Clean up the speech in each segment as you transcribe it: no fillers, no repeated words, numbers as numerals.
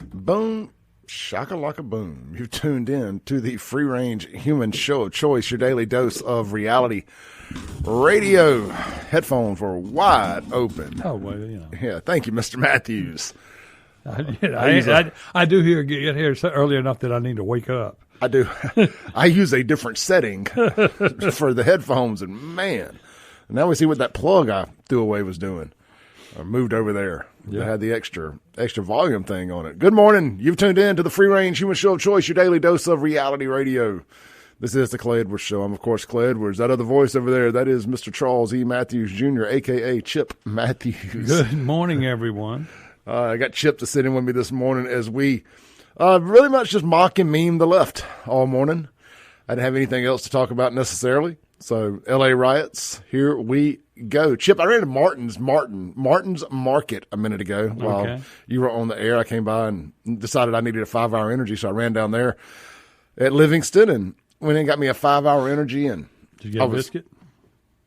Boom, shaka-laka boom. You've tuned in to the free-range human show of choice, your daily dose of reality radio. Headphones were wide open. Oh, well, you know. Yeah, thank you, Mr. Matthews. I do get here early enough that I need to wake up. I do. I use a different setting for the headphones, and man, now we see what that plug I threw away was doing. I moved over there. Yeah. It had the extra volume thing on it. Good morning. You've tuned in to the free range human show of choice, your daily dose of reality radio. This is the Clay Edwards Show. I'm, of course, Clay Edwards. That other voice over there, that is Mr. Charles E. Matthews, Jr., a.k.a. Chip Matthews. Good morning, everyone. I got Chip to sit in with me this morning as we really much just mock and meme the left all morning. I didn't have anything else to talk about necessarily. So, L.A. riots, here we go. Chip, I ran to Martin's Market a minute ago while you were on the air. I came by and decided I needed a 5-hour energy, so I ran down there at Livingston and went in and got me a 5-hour energy. And did you get a biscuit?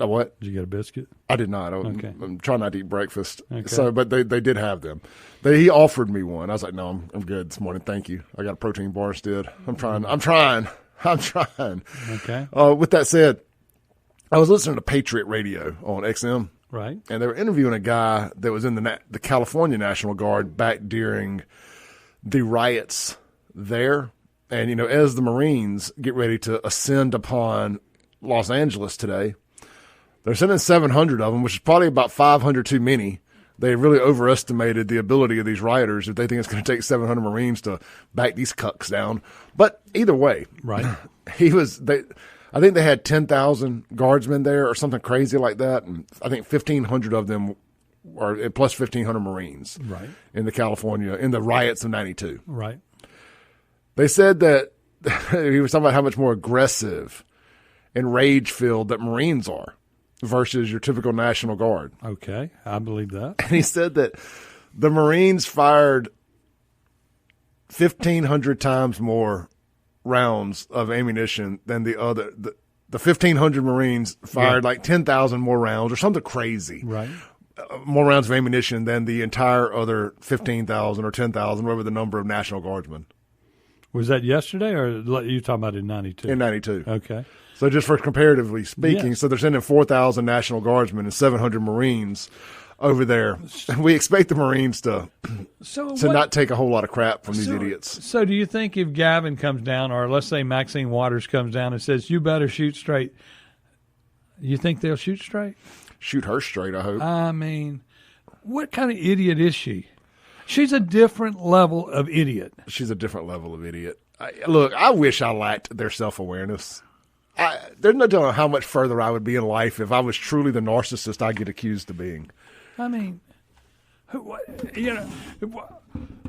A what? Did you get a biscuit? I did not. I'm trying not to eat breakfast. Okay. So, but they did have them. He offered me one. I was like, no, I'm good this morning. Thank you. I got a protein bar instead. I'm trying. Okay. With that said, I was listening to Patriot Radio on XM. Right. And they were interviewing a guy that was in the California National Guard back during the riots there. And, you know, as the Marines get ready to ascend upon Los Angeles today, they're sending 700 of them, which is probably about 500 too many. They really overestimated the ability of these rioters if they think it's going to take 700 Marines to back these cucks down. But either way, right. I think they had 10,000 guardsmen there or something crazy like that. And I think 1,500 of them are plus 1,500 Marines in the riots of 92. Right. They said that he was talking about how much more aggressive and rage-filled that Marines are versus your typical National Guard. Okay, I believe that. And he said that the Marines fired 1,500 times more rounds of ammunition than the 1,500 Marines fired like 10,000 more rounds or something crazy. Right. More rounds of ammunition than the entire other 15,000 or 10,000, whatever the number of National Guardsmen. Was that yesterday or you talking about in 92? In 92. Okay. So just for comparatively speaking, so they're sending 4,000 National Guardsmen and 700 Marines over there. We expect the Marines to not take a whole lot of crap from these idiots. So do you think if Gavin comes down, or let's say Maxine Waters comes down and says, you better shoot straight, you think they'll shoot straight? Shoot her straight, I hope. I mean, what kind of idiot is she? She's a different level of idiot. She's a different level of idiot. Look, I wish I lacked their self-awareness. There's no telling how much further I would be in life if I was truly the narcissist I get accused of being. I mean,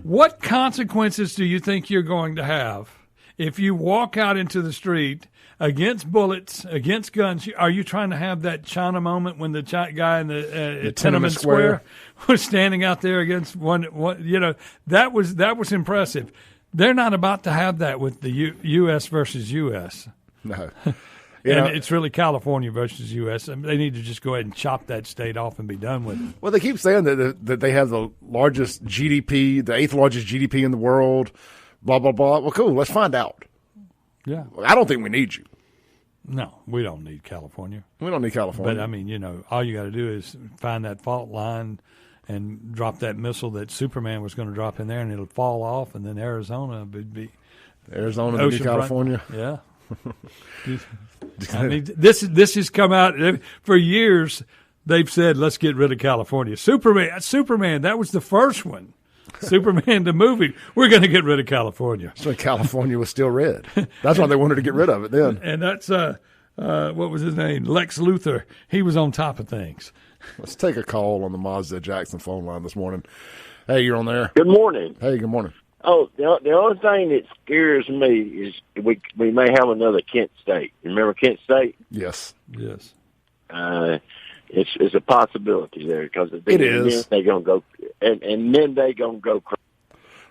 what consequences do you think you're going to have if you walk out into the street against bullets, against guns? Are you trying to have that China moment when the guy in the Tiananmen Square was standing out there against one? You know, that was impressive. They're not about to have that with the U.S. versus U.S. No. It's really California versus U.S. I mean, they need to just go ahead and chop that state off and be done with it. Well, they keep saying that they have the largest GDP, the 8th largest GDP in the world, blah, blah, blah. Well, cool. Let's find out. Yeah. I don't think we need you. No, we don't need California. We don't need California. But, I mean, you know, all you got to do is find that fault line and drop that missile that Superman was going to drop in there, and it'll fall off, and then Arizona would be Arizona, the new California. Yeah. I mean, this has come out for years. They've said, let's get rid of California. Superman, that was the first one. Superman, the movie. We're going to get rid of California. So California was still red. That's why they wanted to get rid of it then. And that's, what was his name? Lex Luthor. He was on top of things. Let's take a call on the Mazda Jackson phone line this morning. Hey, you're on there. Good morning. Hey, good morning. Oh, the only thing that scares me is we may have another Kent State. Remember Kent State? Yes. Yes. It's a possibility there because it is. They're gonna go, and then they gonna go crazy.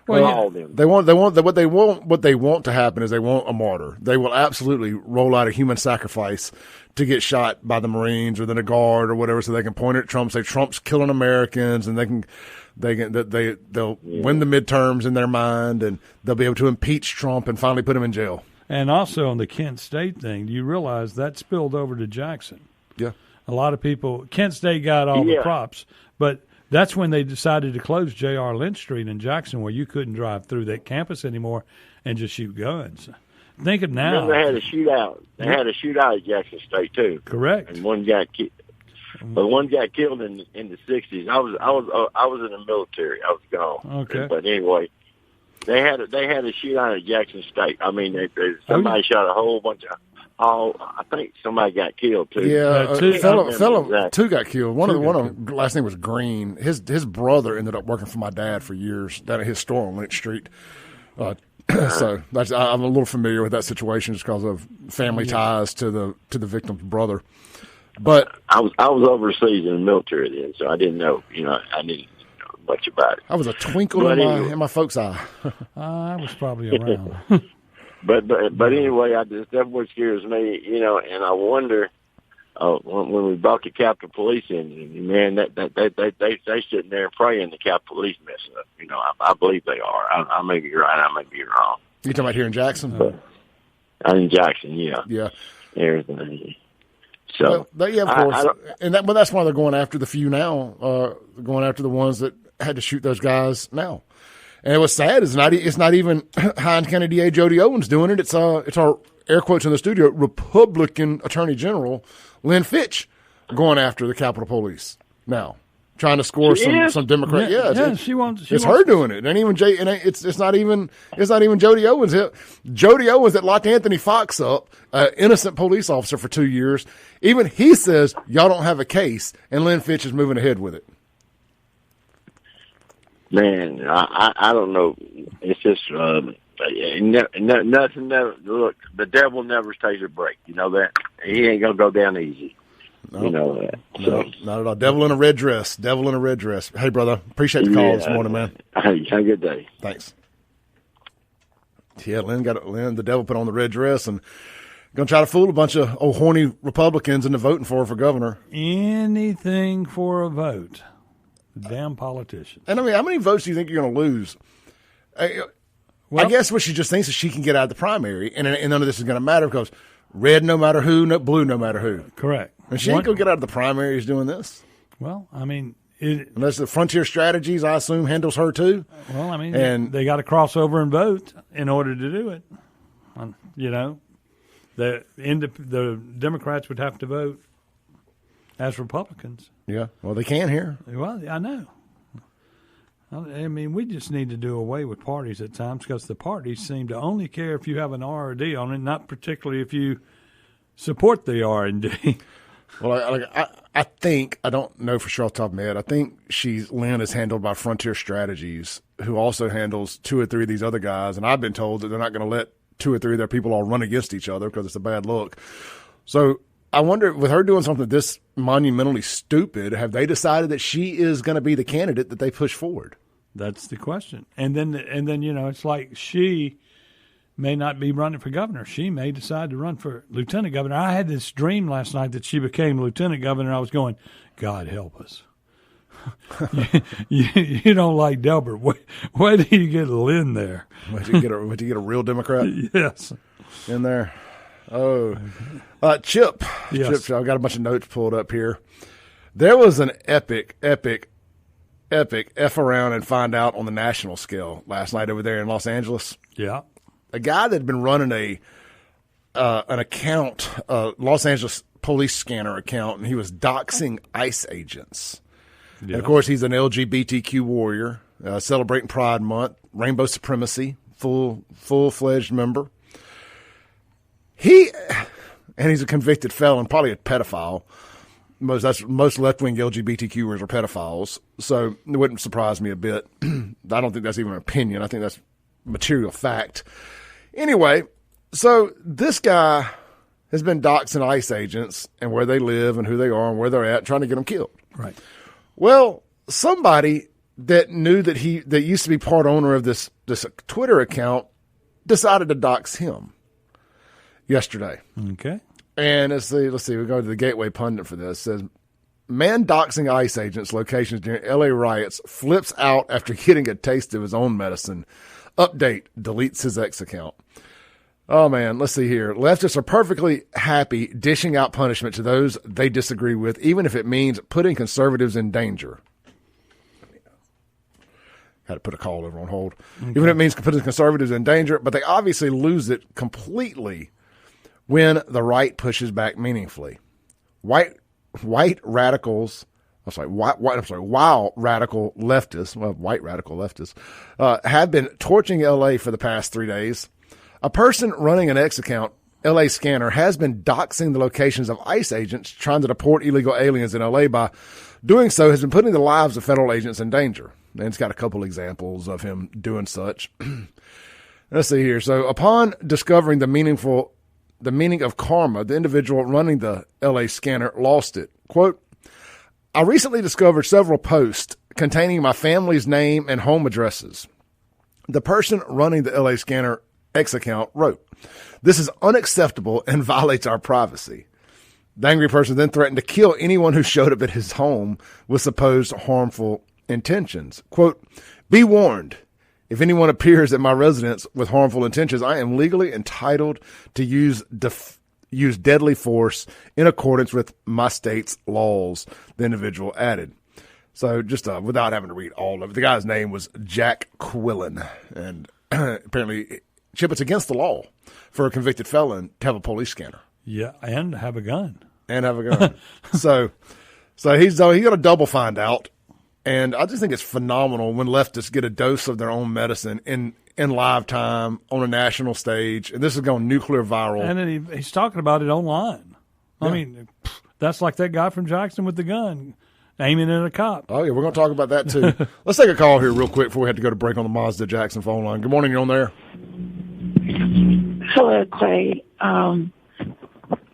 Well, all of them. What they want to happen is they want a martyr. They will absolutely roll out a human sacrifice to get shot by the Marines or then a guard or whatever, so they can point at Trump, say Trump's killing Americans, and They'll win the midterms in their mind, and they'll be able to impeach Trump and finally put him in jail. And also on the Kent State thing, you realize that spilled over to Jackson. Yeah. A lot of people, Kent State got all the props, but that's when they decided to close J.R. Lynch Street in Jackson, where you couldn't drive through that campus anymore and just shoot guns. Think of now. Remember they had a shootout. They had a shootout at Jackson State too. Correct. And one got killed. But one got killed in the 60s. I was in the military. I was gone. Okay. But anyway, they had a shootout at Jackson State. I mean, somebody shot a whole bunch of. I think somebody got killed too. Yeah, Exactly. two got killed. One of them, last name was Green. His brother ended up working for my dad for years down at his store on Lynch Street. So I'm a little familiar with that situation just because of family ties to the victim's brother. But I was overseas in the military then, so I didn't know. I didn't know much about it. I was a twinkle in my folks' eye. I was probably around. But anyway, that's what scares me, and I wonder when we brought the Capitol Police in, man, they sitting there praying the Capitol Police messing up. I believe they are. I may be right, I may be wrong. You talking about here in Jackson? But, in Jackson, yeah. Yeah. Everything. So, yeah, of course, but that's why they're going after the few now, going after the ones that had to shoot those guys now. And what's sad is it's not even Hinds County DA Jody Owens doing it. It's our air quotes in the studio Republican Attorney General Lynn Fitch going after the Capitol Police now, trying to score some Democrat. Yeah, she wants. It's her doing it, and even it's not even Jody Owens. Jody Owens that locked Anthony Fox up, innocent police officer for 2 years. Even he says y'all don't have a case, and Lynn Fitch is moving ahead with it. Man, I don't know. It's just nothing. Look, the devil never takes a break. You know that he ain't gonna go down easy. No, you know that. So, no, not at all. Devil in a red dress. Hey, brother, appreciate the call this morning, man. Hey, have a good day. Thanks. Yeah, Lynn, the devil put on the red dress and going to try to fool a bunch of old horny Republicans into voting for her for governor. Anything for a vote. Damn politicians. And I mean, how many votes do you think you're going to lose? I guess what she just thinks is she can get out of the primary, and none of this is going to matter because red no matter who, blue no matter who. Correct. And she ain't going to get out of the primaries doing this. Well, I mean, unless the Frontier Strategies, I assume, handles her too. Well, I mean, they got to cross over and vote in order to do it. The Democrats would have to vote as Republicans. Yeah, well, they can here. Well, I know. I mean, we just need to do away with parties at times because the parties seem to only care if you have an R or D on it, not particularly if you support the R and D. Well, I think, I don't know for sure off the top of my head, I think Lynn is handled by Frontier Strategies, who also handles 2 or 3 of these other guys, and I've been told that they're not going to let 2 or 3 of their people all run against each other because it's a bad look. So I wonder, with her doing something this monumentally stupid, have they decided that she is going to be the candidate that they push forward? That's the question. And then it's like she may not be running for governor. She may decide to run for lieutenant governor. I had this dream last night that she became lieutenant governor. I was going, God help us. you don't like Delbert. Why do you get Lynn there? Would you get a real Democrat? Yes. In there. Oh. Chip. Yes. Chip, I've got a bunch of notes pulled up here. There was an epic F around and find out on the national scale last night over there in Los Angeles. Yeah. A guy that had been running an account, Los Angeles police scanner account, and he was doxing ICE agents. Yeah. And, of course, he's an LGBTQ warrior, celebrating Pride Month, rainbow supremacy, full-fledged member. He's a convicted felon, probably a pedophile. Most left-wing LGBTQers are pedophiles, so it wouldn't surprise me a bit. I don't think that's even an opinion. I think that's material fact. Anyway, so this guy has been doxing ICE agents and where they live and who they are and where they're at, trying to get them killed. Right. Well, somebody that knew that that used to be part owner of this Twitter account decided to dox him yesterday. Okay. And let's see, we go to the Gateway Pundit for this. It says, Man doxing ICE agents locations during LA riots, flips out after getting a taste of his own medicine. Update, deletes his X account. Oh, man, let's see here. Leftists are perfectly happy dishing out punishment to those they disagree with, even if it means putting conservatives in danger. Had to put a call over on hold. Okay. Even if it means putting conservatives in danger, but they obviously lose it completely when the right pushes back meaningfully. While radical leftists have been torching LA for the past 3 days. A person running an X account, LA Scanner, has been doxing the locations of ICE agents trying to deport illegal aliens in LA. By doing so, has been putting the lives of federal agents in danger. And it's got a couple examples of him doing such. Let's see here. So upon discovering the meaning of karma, the individual running the LA Scanner lost it. Quote, I recently discovered several posts containing my family's name and home addresses. The person running the LA Scanner X account wrote, this is unacceptable and violates our privacy. The angry person then threatened to kill anyone who showed up at his home with supposed harmful intentions. Quote, be warned. If anyone appears at my residence with harmful intentions, I am legally entitled to use deadly force in accordance with my state's laws, the individual added. So just without having to read all of it, the guy's name was Jack Quillen. And apparently, Chip, it's against the law for a convicted felon to have a police scanner. Yeah, and have a gun. So he's got a double find out. And I just think it's phenomenal when leftists get a dose of their own medicine in live time on a national stage. And this is going nuclear viral. And then he's talking about it online. Yeah. I mean, that's like that guy from Jackson with the gun aiming at a cop. Oh, yeah, we're going to talk about that, too. Let's take a call here real quick before we have to go to break on the Mazda Jackson phone line. Good morning. You're on there. Hello, Clay.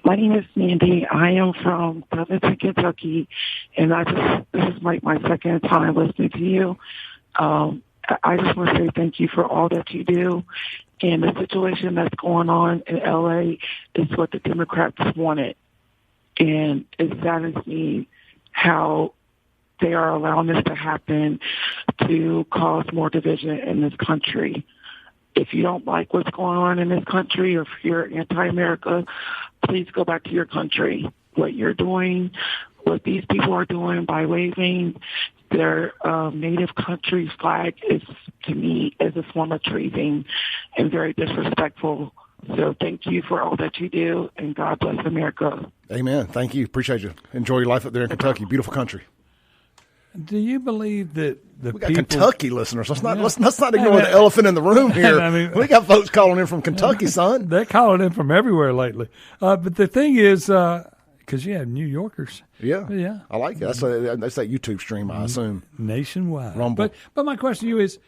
My name is Mandy. I am from Covington, Kentucky, and this is like my second time listening to you. I just want to say thank you for all that you do. And the situation that's going on in L.A. is what the Democrats wanted. And it saddens me how they are allowing this to happen to cause more division in this country. If you don't like what's going on in this country, or if you're anti-America, please go back to your country. What you're doing, what these people are doing by waving their native country's flag is, to me, is a form of treason and very disrespectful. So thank you for all that you do, and God bless America. Amen. Thank you. Appreciate you. Enjoy your life up there in Kentucky. Beautiful country. Do you believe that we got Kentucky listeners? Let's not ignore the elephant in the room here. I mean, we got folks calling in from Kentucky, son. They're calling in from everywhere lately. But the thing is, because you have New Yorkers. Yeah. I like it. That's that YouTube stream, I assume. Nationwide. Rumble. But my question to you is,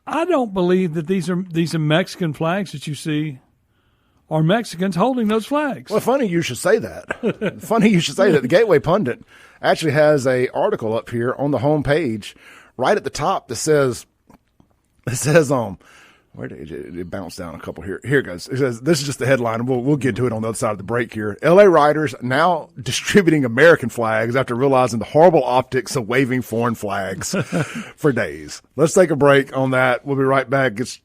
I don't believe that these are Mexican flags that you see are Mexicans holding those flags. Well, funny you should say that. The Gateway Pundit actually has a article up here on the homepage right at the top that says, where did it bounce down a couple here? Here it goes. It says, this is just the headline, and we'll get to it on the other side of the break here. LA riders now distributing American flags after realizing the horrible optics of waving foreign flags for days. Let's take a break on that. We'll be right back. It's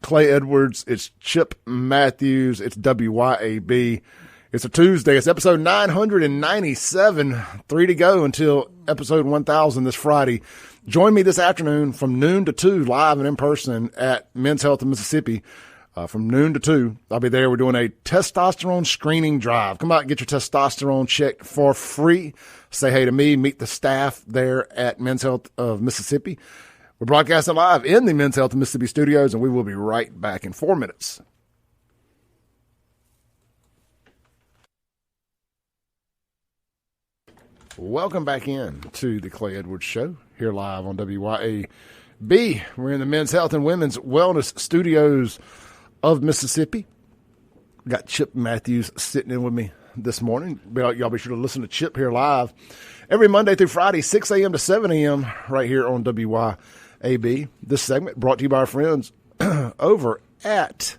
Clay Edwards. It's Chip Matthews. It's WYAB. It's a Tuesday. It's episode 997. 3 to go until episode 1000 this Friday. Join me this afternoon from noon to 2, live and in person at Men's Health in Mississippi. From noon to 2, I'll be there. We're doing a testosterone screening drive. Come out and get your testosterone checked for free. Say hey to me. Meet the staff there at Men's Health of Mississippi. We're broadcasting live in the Men's Health of Mississippi studios, and we will be right back in 4 minutes. Welcome back in to the Clay Edwards Show, here live on WYAB. We're in the Men's Health and Women's Wellness Studios of Mississippi. Got Chip Matthews sitting in with me this morning. Y'all be sure to listen to Chip here live every Monday through Friday, 6 a.m. to 7 a.m. right here on WYAB. This segment brought to you by our friends over at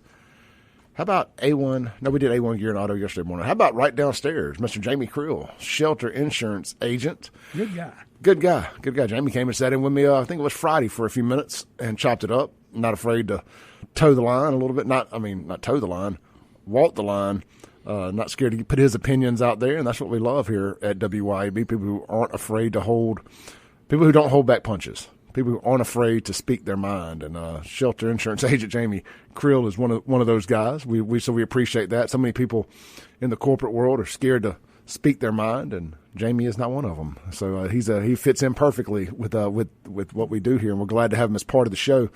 How about A1? No, we did A1 Gear and Auto yesterday morning. How about right downstairs, Mr. Jamie Creel, Shelter Insurance Agent. Good guy. Good guy. Good guy. Jamie came and sat in with me, I think it was Friday, for a few minutes and chopped it up. Not afraid to toe the line a little bit. Not toe the line, walk the line. Not scared to put his opinions out there, and that's what we love here at WYAB. People who aren't afraid to people who don't hold back punches. People who aren't afraid to speak their mind, and Shelter Insurance Agent Jamie Creel is one of those guys. We appreciate that. So many people in the corporate world are scared to speak their mind, and Jamie is not one of them. So he fits in perfectly with what we do here, and we're glad to have him as part of the show.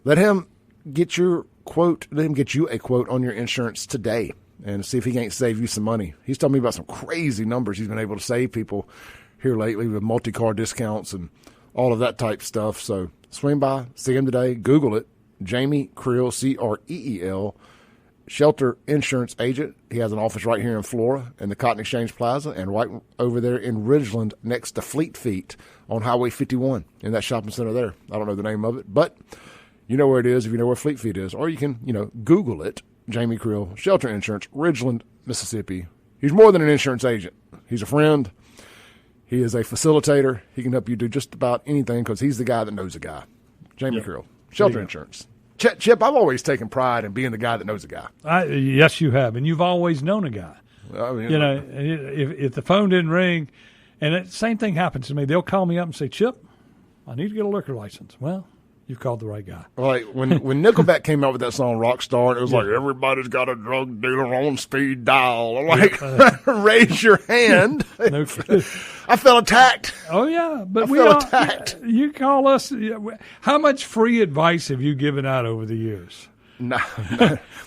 Let him get your quote. Let him get you a quote on your insurance today, and see if he can't save you some money. He's telling me about some crazy numbers he's been able to save people here lately with multi-car discounts and all of that type stuff. So swing by, see him today. Google it. Jamie Creel, Creel, Shelter Insurance Agent. He has an office right here in Flora in the Cotton Exchange Plaza and right over there in Ridgeland next to Fleet Feet on Highway 51 in that shopping center there. I don't know the name of it, but you know where it is if you know where Fleet Feet is. Or you can, Google it. Jamie Creel, Shelter Insurance, Ridgeland, Mississippi. He's more than an insurance agent. He's a friend. He is a facilitator. He can help you do just about anything because he's the guy that knows a guy. Jamie Creel, Shelter Insurance. Chip, I've always taken pride in being the guy that knows a guy. Yes, you have, and you've always known a guy. If the phone didn't ring, and the same thing happens to me, they'll call me up and say, Chip, I need to get a liquor license. Well, you've called the right guy. Like when Nickelback came out with that song Rockstar, it was like, everybody's got a drug dealer on speed dial. I'm like, raise your hand. No kidding. I felt attacked. Oh, yeah. But I felt attacked. You call us. How much free advice have you given out over the years? No,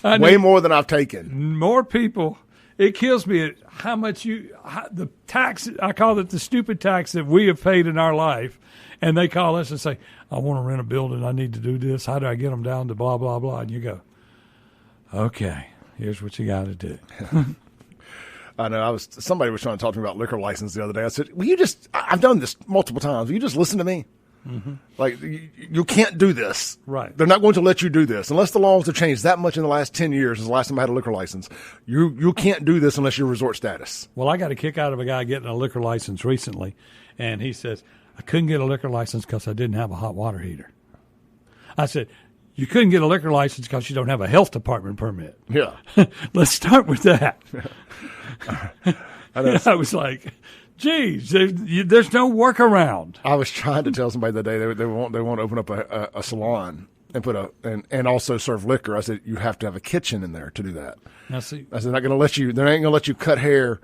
way more than I've taken. More people. It kills me how much the tax, I call it the stupid tax that we have paid in our life. And they call us and say, I want to rent a building. I need to do this. How do I get them down to blah, blah, blah? And you go, okay, here's what you got to do. I know. Somebody was trying to talk to me about liquor license the other day. I said, I've done this multiple times. Will you just listen to me? Mm-hmm. Like, you can't do this. Right. They're not going to let you do this. Unless the laws have changed that much in the last 10 years since the last time I had a liquor license. You can't do this unless you're resort status. Well, I got a kick out of a guy getting a liquor license recently, and he says, I couldn't get a liquor license because I didn't have a hot water heater. I said, you couldn't get a liquor license because you don't have a health department permit. Yeah. Let's start with that. I was like, geez, there's no workaround. I was trying to tell somebody the day they want to open up a salon and put and also serve liquor. I said, you have to have a kitchen in there to do that. Now, see, I said, they ain't going to let you cut hair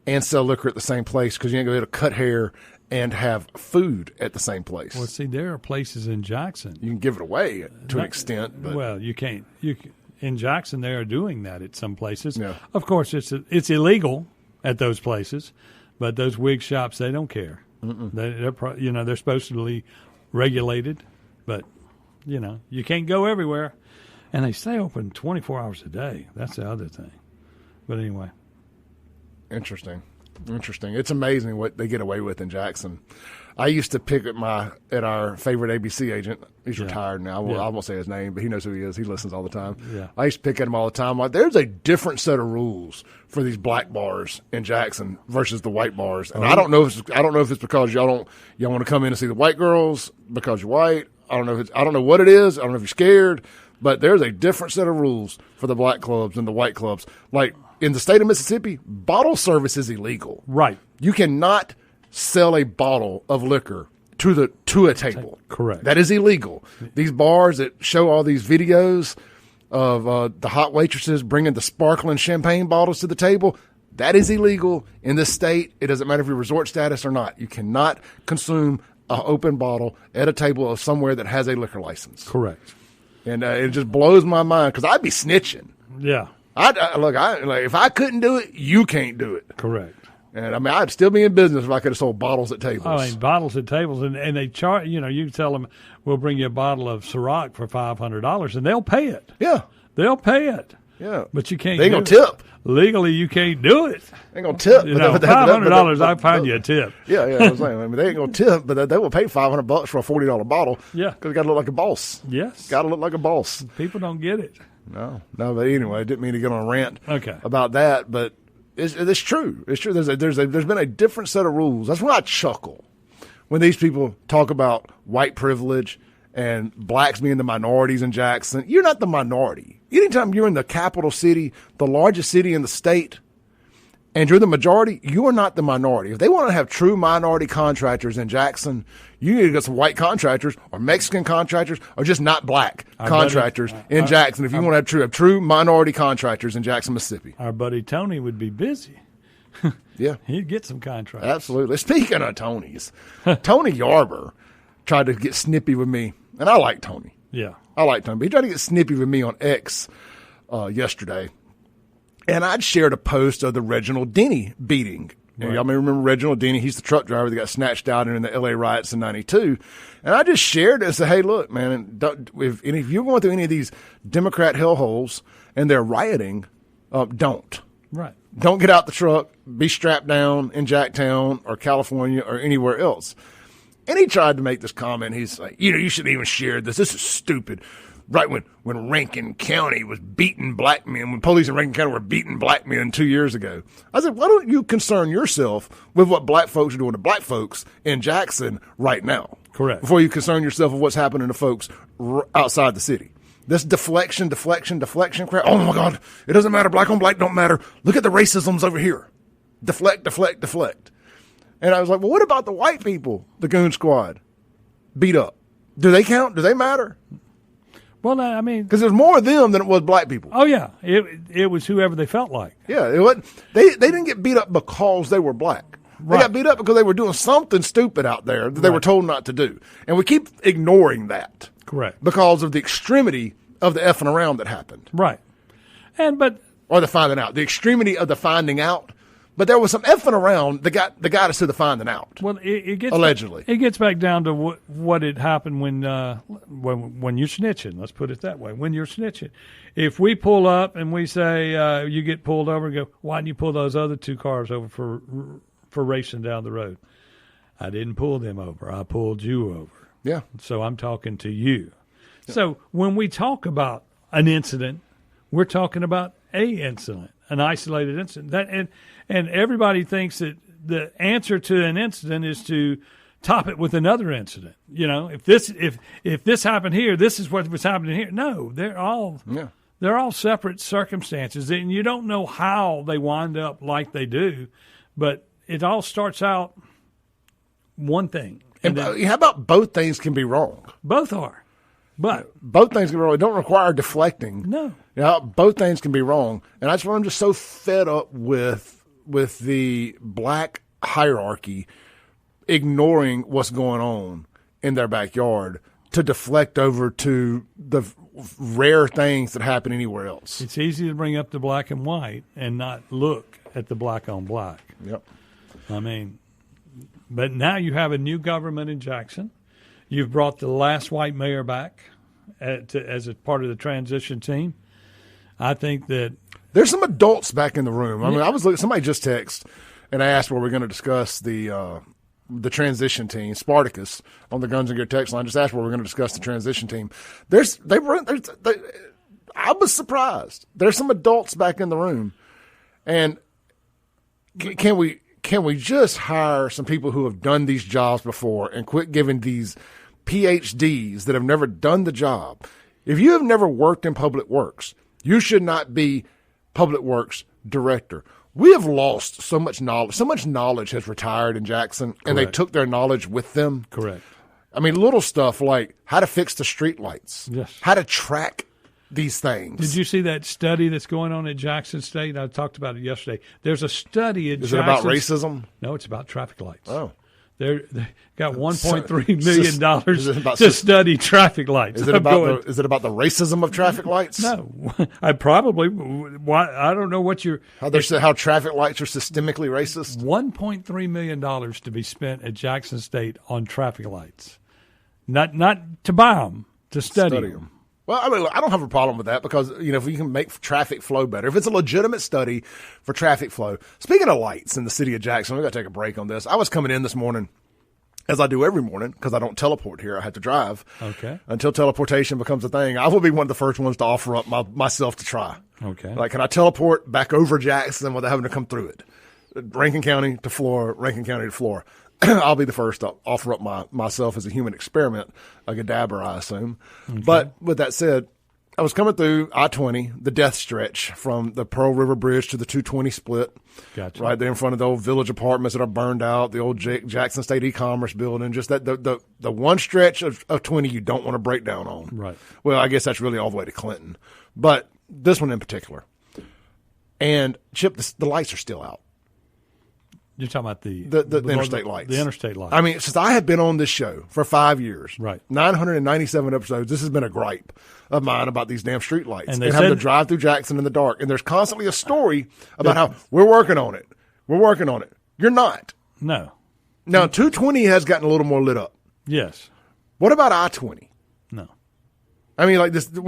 and sell liquor at the same place because you ain't going to be able to cut hair and have food at the same place. Well, see, there are places in Jackson. You can give it away to an extent. But. Well, you can't. In Jackson, they are doing that at some places. Yeah. Of course, it's illegal at those places, but those wig shops, they don't care. They're supposed to be regulated, but, you can't go everywhere. And they stay open 24 hours a day. That's the other thing. But anyway. Interesting. It's amazing what they get away with in Jackson. I used to pick at our favorite ABC agent. He's retired now. I won't say his name, but he knows who he is. He listens all the time. Yeah. I used to pick at him all the time. Like, there's a different set of rules for these black bars in Jackson versus the white bars. And I don't know if it's because y'all want to come in and see the white girls because you're white. I don't know what it is. I don't know if you're scared, but there's a different set of rules for the black clubs and the white clubs. Like, in the state of Mississippi, bottle service is illegal. Right. You cannot sell a bottle of liquor to a table. Correct. That is illegal. These bars that show all these videos of the hot waitresses bringing the sparkling champagne bottles to the table, that is illegal in this state. It doesn't matter if you're resort status or not. You cannot consume an open bottle at a table of somewhere that has a liquor license. Correct. And it just blows my mind because I'd be snitching. Yeah. If I couldn't do it, you can't do it. Correct. And I mean, I'd still be in business if I could have sold bottles at tables. I mean, bottles at tables, and they charge. You tell them, we'll bring you a bottle of Ciroc for $500, and they'll pay it. Yeah, they'll pay it. Yeah, but you can't. They ain't gonna tip. Legally, you can't do it. They ain't gonna tip. $500, I find you a tip. Yeah. I was saying, they ain't gonna tip, but they will pay $500 for a $40 bottle. Yeah, because it got to look like a boss. Yes, got to look like a boss. People don't get it. No. But anyway, I didn't mean to get on a rant Okay. about that, but it's true. It's true. There's been a different set of rules. That's why I chuckle when these people talk about white privilege and blacks being the minorities in Jackson. You're not the minority. Anytime you're in the capital city, the largest city in the state, and you're the majority, you are not the minority. If they want to have true minority contractors in Jackson, you need to get some white contractors or Mexican contractors or just not black contractors in Jackson. If you want to have true minority contractors in Jackson, Mississippi. Our buddy Tony would be busy. Yeah. He'd get some contracts. Absolutely. Speaking of Tony's, Tony Yarber tried to get snippy with me, and I like Tony. Yeah. I like Tony, but he tried to get snippy with me on X yesterday. And I'd shared a post of the Reginald Denny beating. Right. And y'all may remember Reginald Denny. He's the truck driver that got snatched out in the L.A. riots in 92. And I just shared it and said, hey, look, man, if you're going through any of these Democrat hellholes and they're rioting, don't. Right. Don't get out the truck, be strapped down in Jacktown or California or anywhere else. And he tried to make this comment. He's like, you shouldn't even share this. This is stupid. Right when Rankin County was beating black men, when police in Rankin County were beating black men 2 years ago. I said, why don't you concern yourself with what black folks are doing to black folks in Jackson right now? Correct. Before you concern yourself with what's happening to folks outside the city. This deflection crap. Oh, my God. It doesn't matter. Black on black don't matter. Look at the racisms over here. Deflect. And I was like, well, what about the white people, the Goon Squad, beat up? Do they count? Do they matter? Well, I mean, Because there's more of them than it was black people. oh yeah, it was whoever they felt like. Yeah, it wasn't, they didn't get beat up because they were black. They Right. got beat up because they were doing something stupid out there that they were told not to do. And we keep ignoring that. Correct. Because of the extremity of the effing around that happened. Right. Or the finding out. The extremity of the finding out. But there was some effing around that got us to the finding out. Well, it gets Allegedly. It gets back down to what had happened when you're snitching. Let's put it that way. When you're snitching, if we pull up and we say you get pulled over, and go, why didn't you pull those other two cars over for racing down the road? I didn't pull them over. I pulled you over. Yeah. So I'm talking to you. Yeah. So when we talk about an incident, we're talking about a incident, an isolated incident. And everybody thinks that the answer to an incident is to top it with another incident. You know, if this happened here, this is what was happening here. No, they're all separate circumstances, and you don't know how they wind up like they do, but it all starts out one thing. And how about both things can be wrong? Both are. But both things can be wrong. It don't require deflecting. No. Yeah, both things can be wrong. And that's why I'm just so fed up with the black hierarchy ignoring what's going on in their backyard to deflect over to the rare things that happen anywhere else. It's easy to bring up the black and white and not look at the black on black. Yep. I mean, but now you have a new government in Jackson. You've brought the last white mayor back as a part of the transition team. I think that there's some adults back in the room. I mean, I was looking. Somebody just texted, and I asked where we're going to discuss the transition team. Spartacus on the Guns and Gear text line just asked where we're going to discuss the transition team. I was surprised. There's some adults back in the room, and can we just hire some people who have done these jobs before and quit giving these PhDs that have never done the job? If you have never worked in public works, you should not be public works director. We have lost so much knowledge. So much knowledge has retired in Jackson, and they took their knowledge with them. Correct. I mean, little stuff like how to fix the street lights, yes, how to track these things. Did you see that study that's going on at Jackson State? I talked about it yesterday. There's a study at Jackson. Is it about racism? No, it's about traffic lights. Oh. They got $1.3 million to study traffic lights. Is it about the racism of traffic lights? No, I probably. I don't know what you're. How traffic lights are systemically racist. $1.3 million to be spent at Jackson State on traffic lights, not to buy them, to study them. Well, I mean, I don't have a problem with that because, if you can make traffic flow better, if it's a legitimate study for traffic flow. Speaking of lights in the city of Jackson, we got to take a break on this. I was coming in this morning as I do every morning, because I don't teleport here. I have to drive. Okay. Until teleportation becomes a thing, I will be one of the first ones to offer up myself to try. Okay. Like, can I teleport back over Jackson without having to come through it? Rankin County to Flora, Rankin County to Flora. I'll be the first to offer up myself as a human experiment, a Gadabra, I assume. Okay. But with that said, I was coming through I-20, the death stretch from the Pearl River Bridge to the 220 split. Gotcha. Right there in front of the old village apartments that are burned out, the old Jackson State e-commerce building, just that the one stretch of 20 you don't want to break down on. Right. Well, I guess that's really all the way to Clinton. But this one in particular. And, Chip, the lights are still out. You're talking about the interstate lights. The interstate lights. I mean, since I have been on this show for 5 years, right, 997 episodes, this has been a gripe of mine about these damn street lights and having to drive through Jackson in the dark. And there's constantly a story about how we're working on it. We're working on it. You're not. No. Now, 220 has gotten a little more lit up. Yes. What about I-20? No. I mean, like this, that is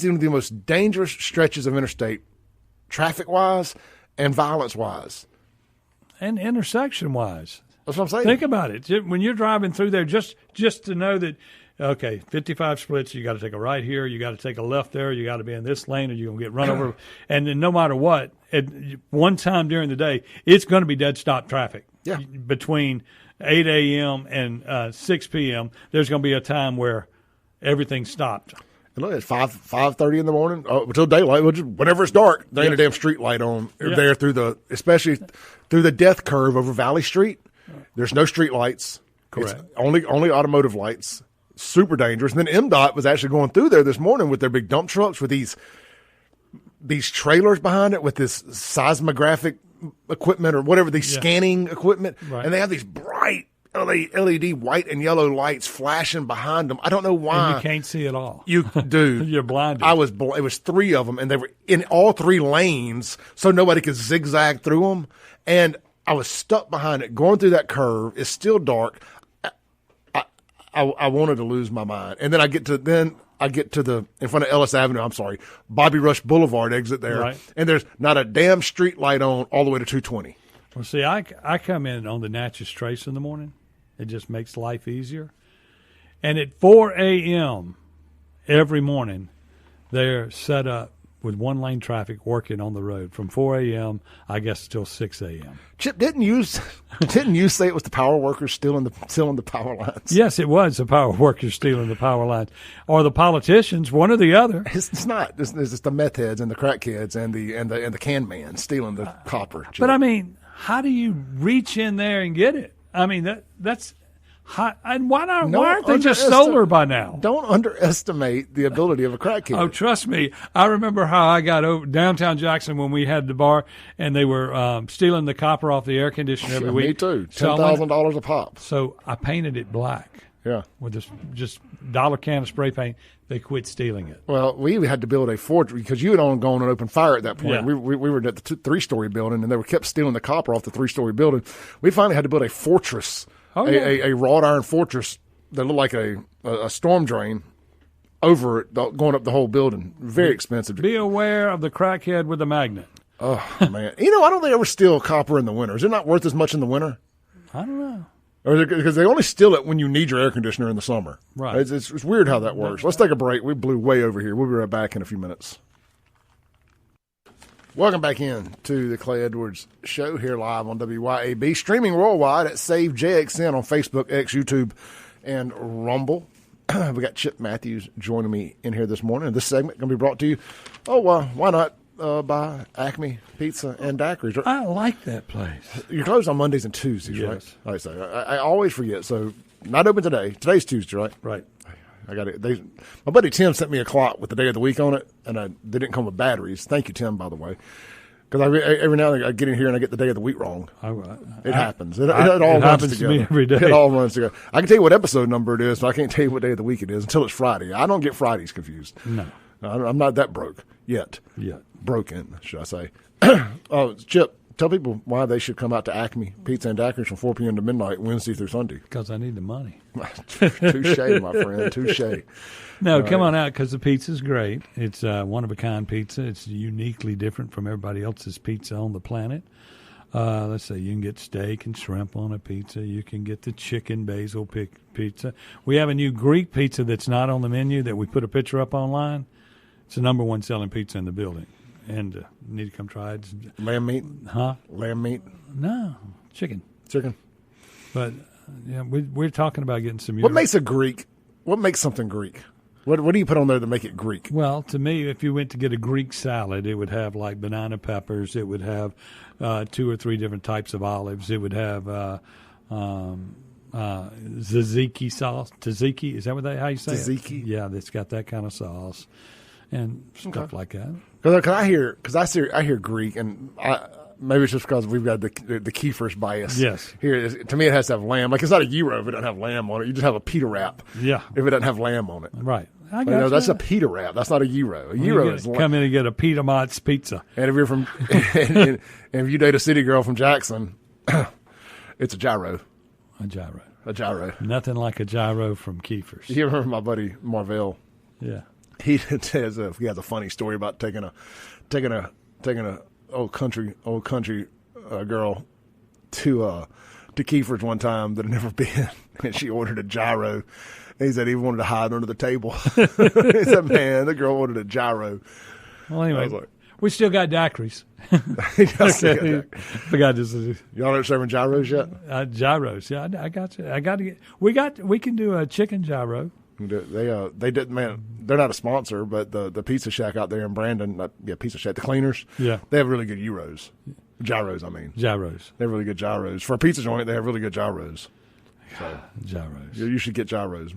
one of the most dangerous stretches of interstate, traffic-wise and violence-wise. And intersection-wise. That's what I'm saying. Think about it. When you're driving through there, just to know that, okay, 55 splits, you got to take a right here, you got to take a left there, you got to be in this lane, or you're going to get run over. And then no matter what, at one time during the day, it's going to be dead stop traffic. Yeah. Between 8 a.m. and 6 p.m., there's going to be a time where everything stopped. And look, it's 5:30 in the morning until daylight. Whenever it's dark, there ain't a damn street light on there especially through the death curve over Valley Street. There's no street lights. Correct. It's only automotive lights. Super dangerous. And then MDOT was actually going through there this morning with their big dump trucks with these trailers behind it with this seismographic equipment or whatever, these scanning equipment. Right. And they have these bright LED white and yellow lights flashing behind them. I don't know why. And you can't see it all. You do. You're blinded. It was three of them, and they were in all three lanes, so nobody could zigzag through them. And I was stuck behind it, going through that curve. It's still dark. I wanted to lose my mind. And then I get to the in front of Ellis Avenue. I'm sorry, Bobby Rush Boulevard exit there, right. And there's not a damn street light on all the way to 220. Well, see, I come in on the Natchez Trace in the morning. It just makes life easier. And at 4 a.m. every morning, they're set up with one-lane traffic working on the road from 4 a.m., I guess, till 6 a.m. Chip, didn't you say it was the power workers stealing the power lines? Yes, it was the power workers stealing the power lines. Or the politicians, one or the other. It's not. It's the meth heads and the crack kids and the can man stealing the copper. Chip. But, I mean, how do you reach in there and get it? I mean, that's hot. And why aren't they just solar by now? Don't underestimate the ability of a crack kid. Oh, trust me. I remember how I got over downtown Jackson when we had the bar and they were stealing the copper off the air conditioner every week. Me too. $10,000 a pop. So I painted it black. Yeah. With this just dollar can of spray paint. They quit stealing it. Well, we had to build a fortress because you had on gone and open fire at that point. Yeah. We were at the 3-story building, and they kept stealing the copper off the 3-story building. We finally had to build a fortress, a wrought iron fortress that looked like a storm drain over it, going up the whole building. Very expensive. Be aware of the crackhead with the magnet. Oh, man. I don't think they ever steal copper in the winter. Is it not worth as much in the winter? I don't know. Or because they only steal it when you need your air conditioner in the summer. Right. It's weird how that works. Let's take a break. We blew way over here. We'll be right back in a few minutes. Welcome back in to the Clay Edwards Show here live on WYAB, streaming worldwide at Save JXN on Facebook, X, YouTube, and Rumble. We got Chip Matthews joining me in here this morning. And this segment going to be brought to you, why not, by Acme Pizza and Daiquiris. I like that place. You're closed on Mondays and Tuesdays, yes. right? All right, so I always forget. So not open today. Today's Tuesday, right? Right. I got it. My buddy Tim sent me a clock with the day of the week on it, and they didn't come with batteries. Thank you, Tim, by the way. Because every now and then I get in here and I get the day of the week wrong. It happens. It all runs happens together. to me every day. It all runs together. I can tell you what episode number it is, but I can't tell you what day of the week it is until it's Friday. I don't get Fridays confused. No. I'm not that broke yet. Yet. Broken, should I say. Chip, tell people why they should come out to Acme Pizza and Daiquiris from 4 p.m. to midnight, Wednesday through Sunday. Because I need the money. Touche, my friend. Touche. No, come on out because the pizza's great. It's one-of-a-kind pizza. It's uniquely different from everybody else's pizza on the planet. Let's see, you can get steak and shrimp on a pizza. You can get the chicken basil pizza. We have a new Greek pizza that's not on the menu that we put a picture up online. It's the number one selling pizza in the building. And you need to come try it. Lamb meat? Huh? Lamb meat? No, chicken. Chicken. But yeah, we're talking about getting some. What makes a Greek? What makes something Greek? What do you put on there to make it Greek? Well, to me, if you went to get a Greek salad, it would have like banana peppers. It would have 2 or 3 different types of olives. It would have tzatziki sauce. Tzatziki, is that how you say it? Tzatziki? Yeah, it's got that kind of sauce and stuff like that. Because I hear Greek, and maybe it's just because we've got the Kiefer's bias. Yes. Here, to me, it has to have lamb. Like, it's not a gyro if it doesn't have lamb on it. You just have a pita wrap. Yeah. If it doesn't have lamb on it. Right. That's a pita wrap. That's not a gyro. A gyro is lamb. Come in and get a Pita Mott's pizza. And if you're from, and if you date a city girl from Jackson, it's a gyro. A gyro. A gyro. Nothing like a gyro from Kiefer's. You remember my buddy Marvell? Yeah. He has a funny story about taking a old country girl to Kiefer's one time that had never been, and she ordered a gyro. And he said he wanted to hide under the table. He said, "Man, the girl ordered a gyro." Well, anyway, we still got daiquiris. Forgot this. Y'all aren't serving gyros yet? Gyros, yeah, I got you. I got to get. We can do a chicken gyro. They did, man. They're not a sponsor, but the Pizza Shack out there in Brandon, Pizza Shack, the cleaners, yeah, they have really good gyros. I mean, gyros. They have really good gyros for a pizza joint. They have really good gyros. So gyros. You should get gyros.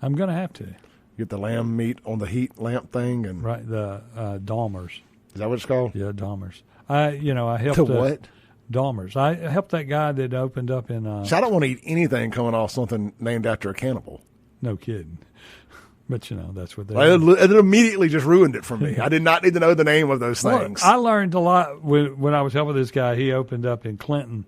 I'm gonna have to get the lamb meat on the heat lamp thing, and right the Dahmers. Is that what it's called? Yeah, Dahmers. I helped to what? Dahmers. I helped that guy that opened up in. So I don't want to eat anything coming off something named after a cannibal. No kidding. But, that's what they it immediately just ruined it for me. I did not need to know the name of those things. I learned a lot when I was helping this guy. He opened up in Clinton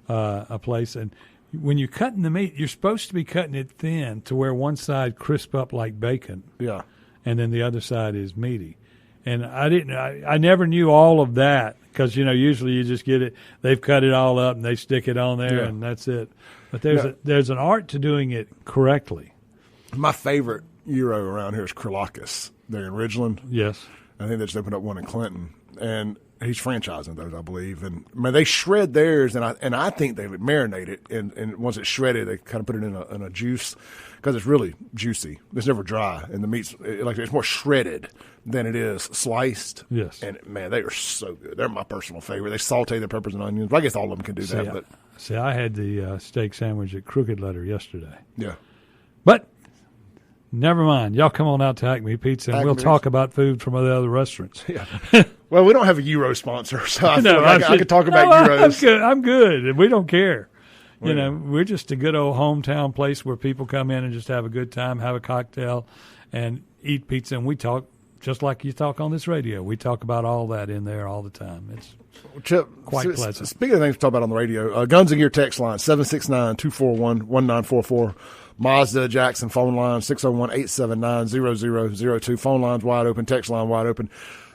a place. And when you're cutting the meat, you're supposed to be cutting it thin to where one side crisp up like bacon. Yeah. And then the other side is meaty. And I never knew all of that because, usually you just get it. They've cut it all up and they stick it on there and that's it. But there's an art to doing it correctly. My favorite gyro around here is Krylakis. They're in Ridgeland. Yes. I think they just opened up one in Clinton. And he's franchising those, I believe. And they shred theirs, and I think they would marinate it. And once it's shredded, they kind of put it in a juice because it's really juicy. It's never dry. And the meat's it's more shredded than it is sliced. Yes. And, man, they are so good. They're my personal favorite. They saute the peppers and onions. Well, I guess all of them can do that. See, I had the steak sandwich at Crooked Letter yesterday. Yeah. But never mind. Y'all come on out to Acme Pizza, and we'll talk about food from other restaurants. Yeah. Well, we don't have a gyro sponsor, so I could talk about gyros. I'm good. We don't care. We're just a good old hometown place where people come in and just have a good time, have a cocktail, and eat pizza. And we talk just like you talk on this radio. We talk about all that in there all the time. It's Chip, quite pleasant. Speaking of things to talk about on the radio, Guns and Gear text line, 769-241-1944. Mazda Jackson phone line, 601-879-0002. Phone line's wide open, text line wide open.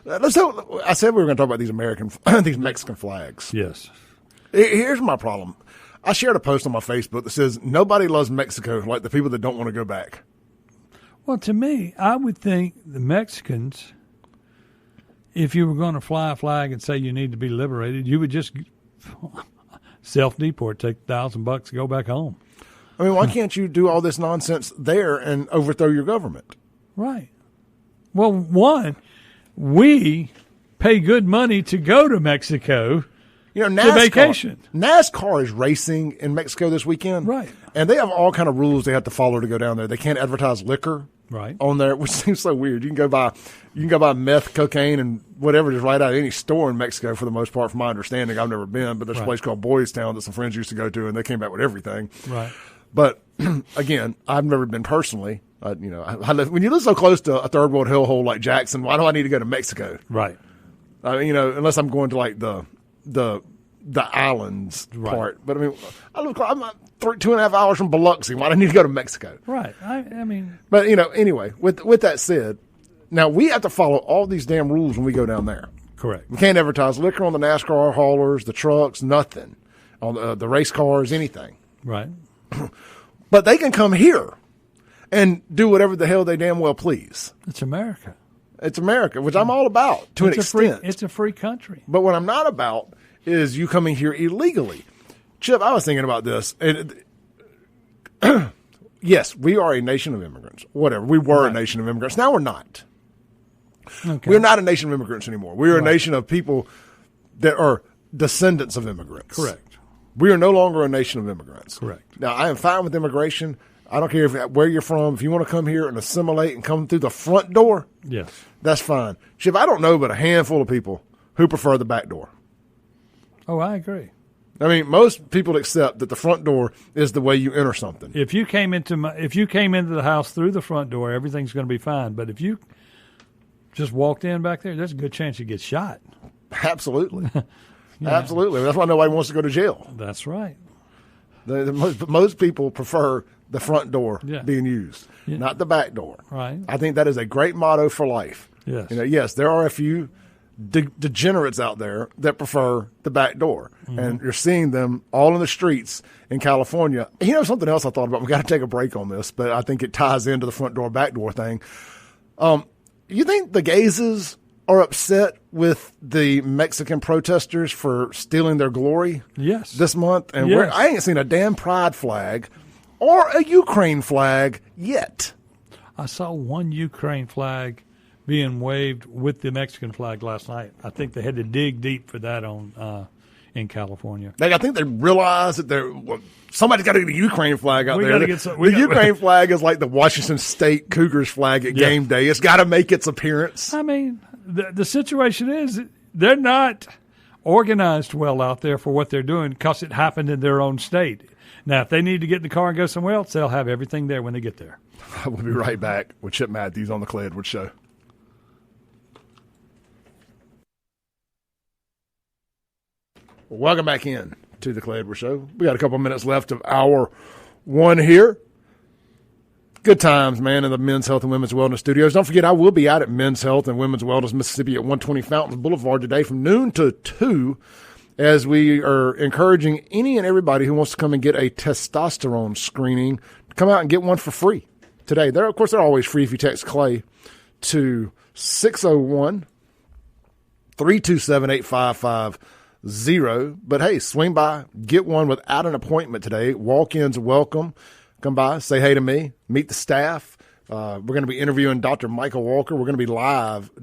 I said we were going to talk about these these Mexican flags. Yes. Here's my problem. I shared a post on my Facebook that says, nobody loves Mexico like the people that don't want to go back. Well, to me, I would think the Mexicans, if you were going to fly a flag and say you need to be liberated, you would just self-deport, take $1,000 to go back home. I mean, why can't you do all this nonsense there and overthrow your government? Right. Well, one, we pay good money to go to Mexico to vacation. NASCAR is racing in Mexico this weekend. Right. And they have all kind of rules they have to follow to go down there. They can't advertise liquor on there, which seems so weird. You can go buy meth, cocaine, and whatever just right out of any store in Mexico for the most part, from my understanding. I've never been, but there's a place called Boys Town that some friends used to go to, and they came back with everything. Right. But again, I've never been personally. I live, when you live so close to a third world hellhole like Jackson, why do I need to go to Mexico? Right. I mean, unless I'm going to like the islands part. But I mean, I'm 2.5 hours from Biloxi. Why do I need to go to Mexico? Right. I mean. But anyway, with that said, now we have to follow all these damn rules when we go down there. Correct. We can't advertise liquor on the NASCAR haulers, the trucks, nothing. On the race cars, anything. Right. But they can come here and do whatever the hell they damn well please. It's America. It's America, which I'm all about to an extent. It's a free country. But what I'm not about is you coming here illegally. Chip, I was thinking about this. Yes, we are a nation of immigrants. Whatever. We were a nation of immigrants. Now we're not. Okay. We're not a nation of immigrants anymore. We are a nation of people that are descendants of immigrants. Correct. We are no longer a nation of immigrants. Correct. Now, I am fine with immigration. I don't care where you're from. If you want to come here and assimilate and come through the front door, Yes. that's fine. Chip, I don't know but a handful of people who prefer the back door. Oh, I agree. I mean, most people accept that the front door is the way you enter something. If you came into the house through the front door, everything's going to be fine. But if you just walked in back there, there's a good chance you get shot. Absolutely. Absolutely. That's why nobody wants to go to jail. That's right. Most people prefer the front door Yeah. being used, Yeah. not the back door. Right. I think that is a great motto for life. Yes. Yes, there are a few degenerates out there that prefer the back door, and you're seeing them all in the streets in California. You know, something else I thought about. We got to take a break on this, but I think it ties into the front door, back door thing. You think the Gazes are upset with the Mexican protesters for stealing their glory? Yes. This month, and Yes. I ain't seen a damn pride flag or a Ukraine flag yet. I saw one Ukraine flag being waved with the Mexican flag last night. I think they had to dig deep for that in California. I think they realize that somebody's got to get a Ukraine flag out We there. gotta get The Ukraine flag is like the Washington State Cougars flag at game day. It's got to make its appearance. I mean, the situation is they're not organized well out there for what they're doing because it happened in their own state. Now, if they need to get in the car and go somewhere else, they'll have everything there when they get there. We'll be right back with Chip Matthews on the Clay Edwards Show. Welcome back in to the Clay Edwards Show. We got a couple minutes left of hour one here. Good times, man, in the Men's Health and Women's Wellness Studios. Don't forget, I will be out at Men's Health and Women's Wellness Mississippi at 120 Fountains Boulevard today from noon to 2 as we are encouraging any and everybody who wants to come and get a testosterone screening to come out and get one for free today. Of course, they're always free if you text Clay to 601-327-8550. But hey, swing by, get one without an appointment today. Walk-ins welcome. Come by, say hey to me, meet the staff. We're going to be interviewing Dr. Michael Walker. We're going to be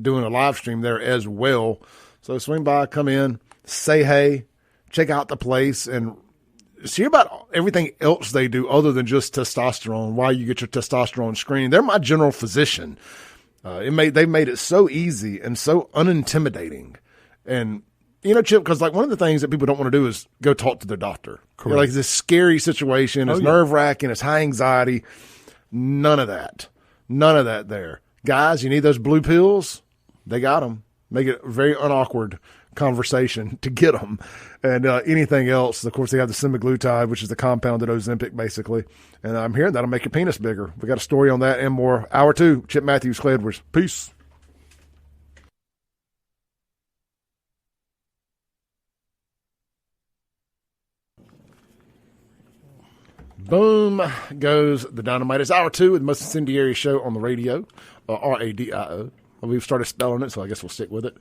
doing a live stream there as well. So swing by, come in, say hey, check out the place, and see about everything else they do other than just testosterone, why you get your testosterone screening. They're my general physician. They made it so easy and so unintimidating. And you know, Chip, because like one of the things that people don't want to do is go talk to their doctor. Correct. Like this scary situation, it's nerve-wracking, it's high anxiety. None of that. None of that there. Guys, you need those blue pills? They got them. Make it a very unawkward conversation to get them. And anything else, of course, they have the semaglutide, which is the compounded Ozempic, basically. And I'm hearing that'll make your penis bigger. We got a story on that and more. Hour 2, Chip Matthews, Clay Edwards. Peace. Boom goes the dynamite. It's hour 2 with the most incendiary show on the radio, RADIO. We've started spelling it, so I guess we'll stick with it.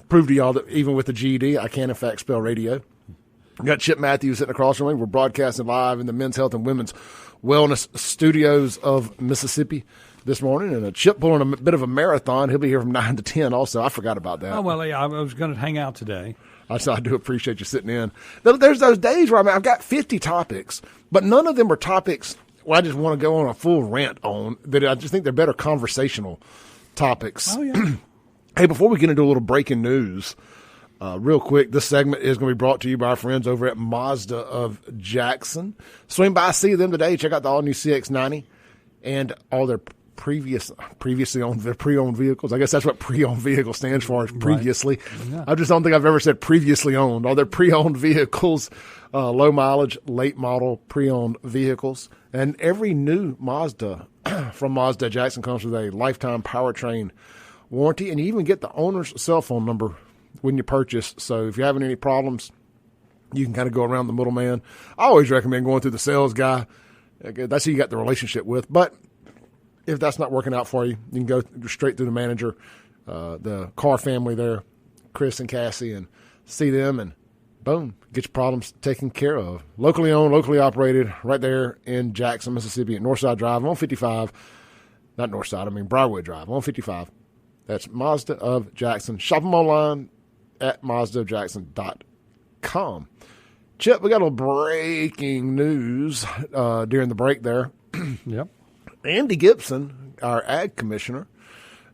Prove to y'all that even with the GED, I can, in fact, spell radio. We got Chip Matthews sitting across from me. We're broadcasting live in the Men's Health and Women's Wellness Studios of Mississippi this morning. And Chip pulling a bit of a marathon. He'll be here from 9 to 10 also. I forgot about that. Oh, well, yeah, I was going to hang out today. I do appreciate you sitting in. There's those days where I've got 50 topics, but none of them are topics where I just want to go on a full rant on. That I just think they're better conversational topics. Oh, yeah. Hey, before we get into a little breaking news, real quick, this segment is going to be brought to you by our friends over at Mazda of Jackson. Swing by, see them today. Check out the all-new CX-90 and all their previously owned, their pre-owned vehicles. I guess that's what pre-owned vehicle stands for, is previously. Right. Yeah. I just don't think I've ever said previously owned. All their pre-owned vehicles, low mileage, late model pre-owned vehicles. And every new Mazda from Mazda Jackson comes with a lifetime powertrain warranty, and you even get the owner's cell phone number when you purchase. So if you're having any problems, you can kind of go around the middleman. I always recommend going through the sales guy. That's who you got the relationship with. But if that's not working out for you, you can go straight through the manager, the Carr family there, Chris and Cassie, and see them, and boom, get your problems taken care of. Locally owned, locally operated, right there in Jackson, Mississippi at Northside Drive on 55. Not Northside, I mean Briarwood Drive on 55. That's Mazda of Jackson. Shop them online at mazdaofjackson.com. Chip, we got a little breaking news during the break there. Yep. Andy Gibson, our ag commissioner,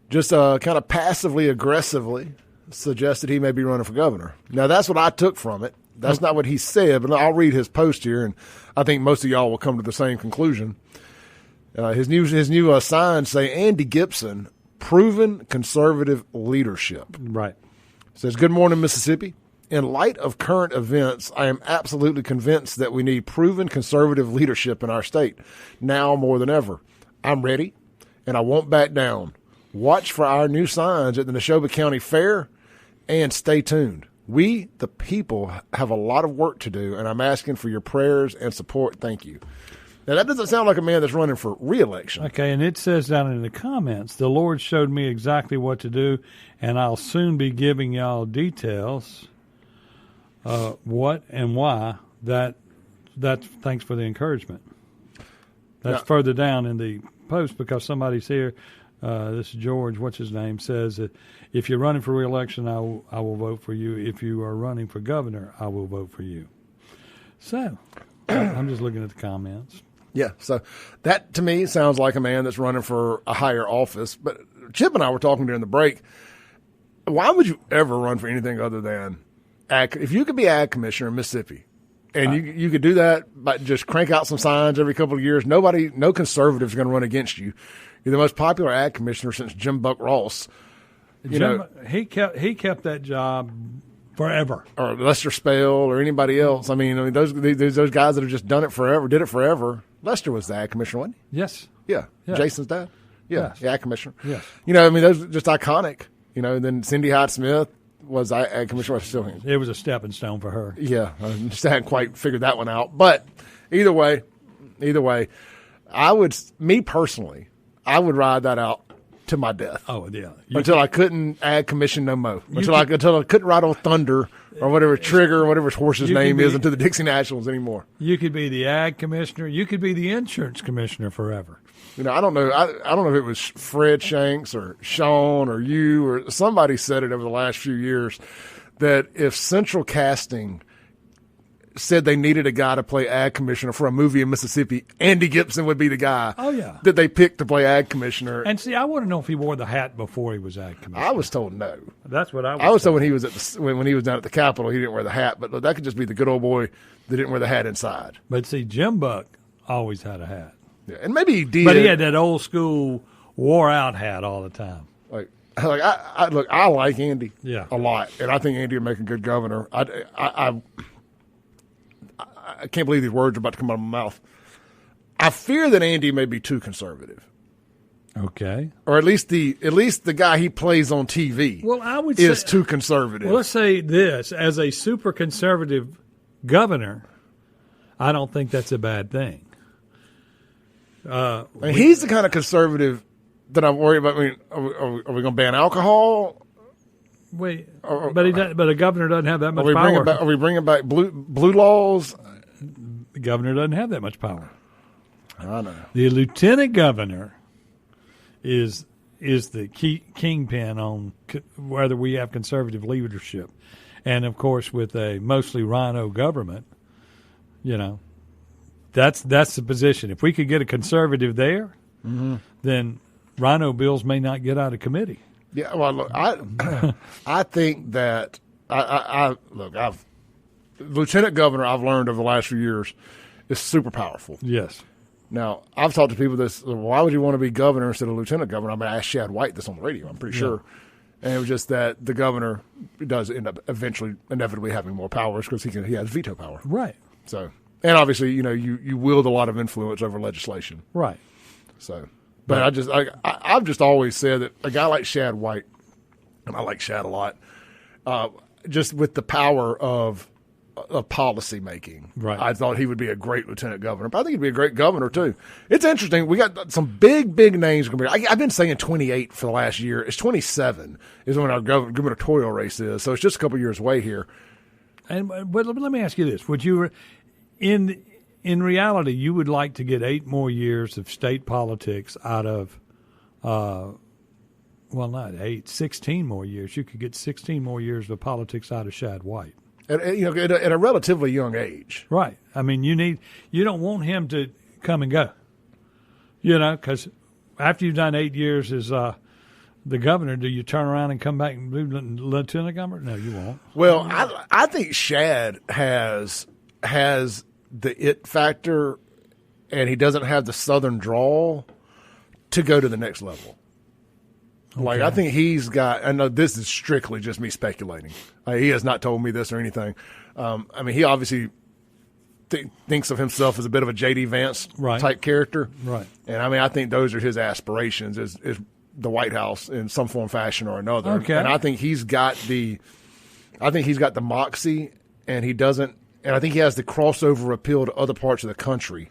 just kind of passively aggressively suggested he may be running for governor. Now, that's what I took from it. That's not what he said, but I'll read his post here, and I think most of y'all will come to the same conclusion. His new signs say, Andy Gibson, proven conservative leadership. Right. Says, good morning, Mississippi. In light of current events, I am absolutely convinced that we need proven conservative leadership in our state, now more than ever. I'm ready, and I won't back down. Watch for our new signs at the Neshoba County Fair, and stay tuned. We, the people, have a lot of work to do, and I'm asking for your prayers and support. Thank you. Now, that doesn't sound like a man that's running for re-election. Okay, and it says down in the comments, the Lord showed me exactly what to do, and I'll soon be giving y'all details. What and why, that's thanks for the encouragement. That's further down in the post, because somebody's here, this is George, what's his name, says that if you're running for re-election, I will vote for you. If you are running for governor, I will vote for you. So, I'm just looking at the comments. Yeah, so that to me sounds like a man that's running for a higher office. But Chip and I were talking during the break. Why would you ever run for anything other than ag? If you could be ag commissioner in Mississippi, and you could do that by just crank out some signs every couple of years, no conservative is going to run against you. You're the most popular ag commissioner since Jim Buck Ross. He kept that job forever. Or Lester Spell or anybody else. I mean those guys that have just done it forever, did it forever. Lester was the ag commissioner, wasn't he? Yes. Yeah. Yes. Jason's dad. Yeah. Yes. The ag commissioner. Yes. Those are just iconic. And then Cindy Hyde Smith was ag commissioner. It was a stepping stone for her. Yeah. I just hadn't quite figured that one out. But either way, I would ride that out to my death. Oh, yeah. Until I couldn't ag commission no more. Until I couldn't ride on Thunder or whatever Trigger or whatever his horse's name is into the Dixie Nationals anymore. You could be the ag commissioner. You could be the insurance commissioner forever. I don't know. I don't know if it was Fred Shanks or Sean or you or somebody said it over the last few years that if Central Casting said they needed a guy to play ag commissioner for a movie in Mississippi, Andy Gibson would be the guy that they picked to play ag commissioner. And see, I want to know if he wore the hat before he was ag commissioner. I was told no. That's what I was. I was told when he was when he was down at the Capitol, he didn't wear the hat. But that could just be the good old boy that didn't wear the hat inside. But see, Jim Buck always had a hat. Yeah, and maybe he did. But he had that old school wore out hat all the time. I like Andy a lot, and I think Andy would make a good governor. I can't believe these words are about to come out of my mouth. I fear that Andy may be too conservative. Okay. Or at least the guy he plays on TV is too conservative. Well, let's say this. As a super conservative governor, I don't think that's a bad thing. He's the kind of conservative that I'm worried about. I mean, are we going to ban alcohol? Wait, but a governor doesn't have that much power. Are we bringing back blue laws? The governor doesn't have that much power. I know. The lieutenant governor is the kingpin on whether we have conservative leadership, and of course, with a mostly rhino government, that's the position. If we could get a conservative there, then rhino bills may not get out of committee. Yeah, well, look, I think that lieutenant governor I've learned over the last few years is super powerful. Yes. Now, I've talked to people this, why would you want to be governor instead of lieutenant governor? I mean, I asked Shad White this on the radio, I'm pretty sure. And it was just that the governor does end up inevitably having more powers because he has veto power. Right. So, and obviously, you wield a lot of influence over legislation. Right. So, But I've just always said that a guy like Shad White, and I like Shad a lot, just with the power of policy making, right. I thought he would be a great lieutenant governor. But I think he'd be a great governor too. It's interesting. We got some big names going to be. I've been saying 28 for the last year. It's 27 is when our gubernatorial race is. So it's just a couple years away here. But let me ask you this: would you, in reality, you would like to get 8 more years of state politics out of, well, not 8, 16 more years. You could get 16 more years of politics out of Shad White. At a relatively young age. Right. I mean, you don't want him to come and go, because after you've done 8 years as the governor, do you turn around and come back and be lieutenant governor? No, you won't. Well, I think Shad has the it factor, and he doesn't have the Southern drawl to go to the next level. Like, I think he's got, I know this is strictly just me speculating. He has not told me this or anything. I mean, he obviously thinks of himself as a bit of a J.D. Vance type character. Right. And I mean, I think those are his aspirations is the White House in some form, fashion or another. Okay. And I think he's got the moxie, and I think he has the crossover appeal to other parts of the country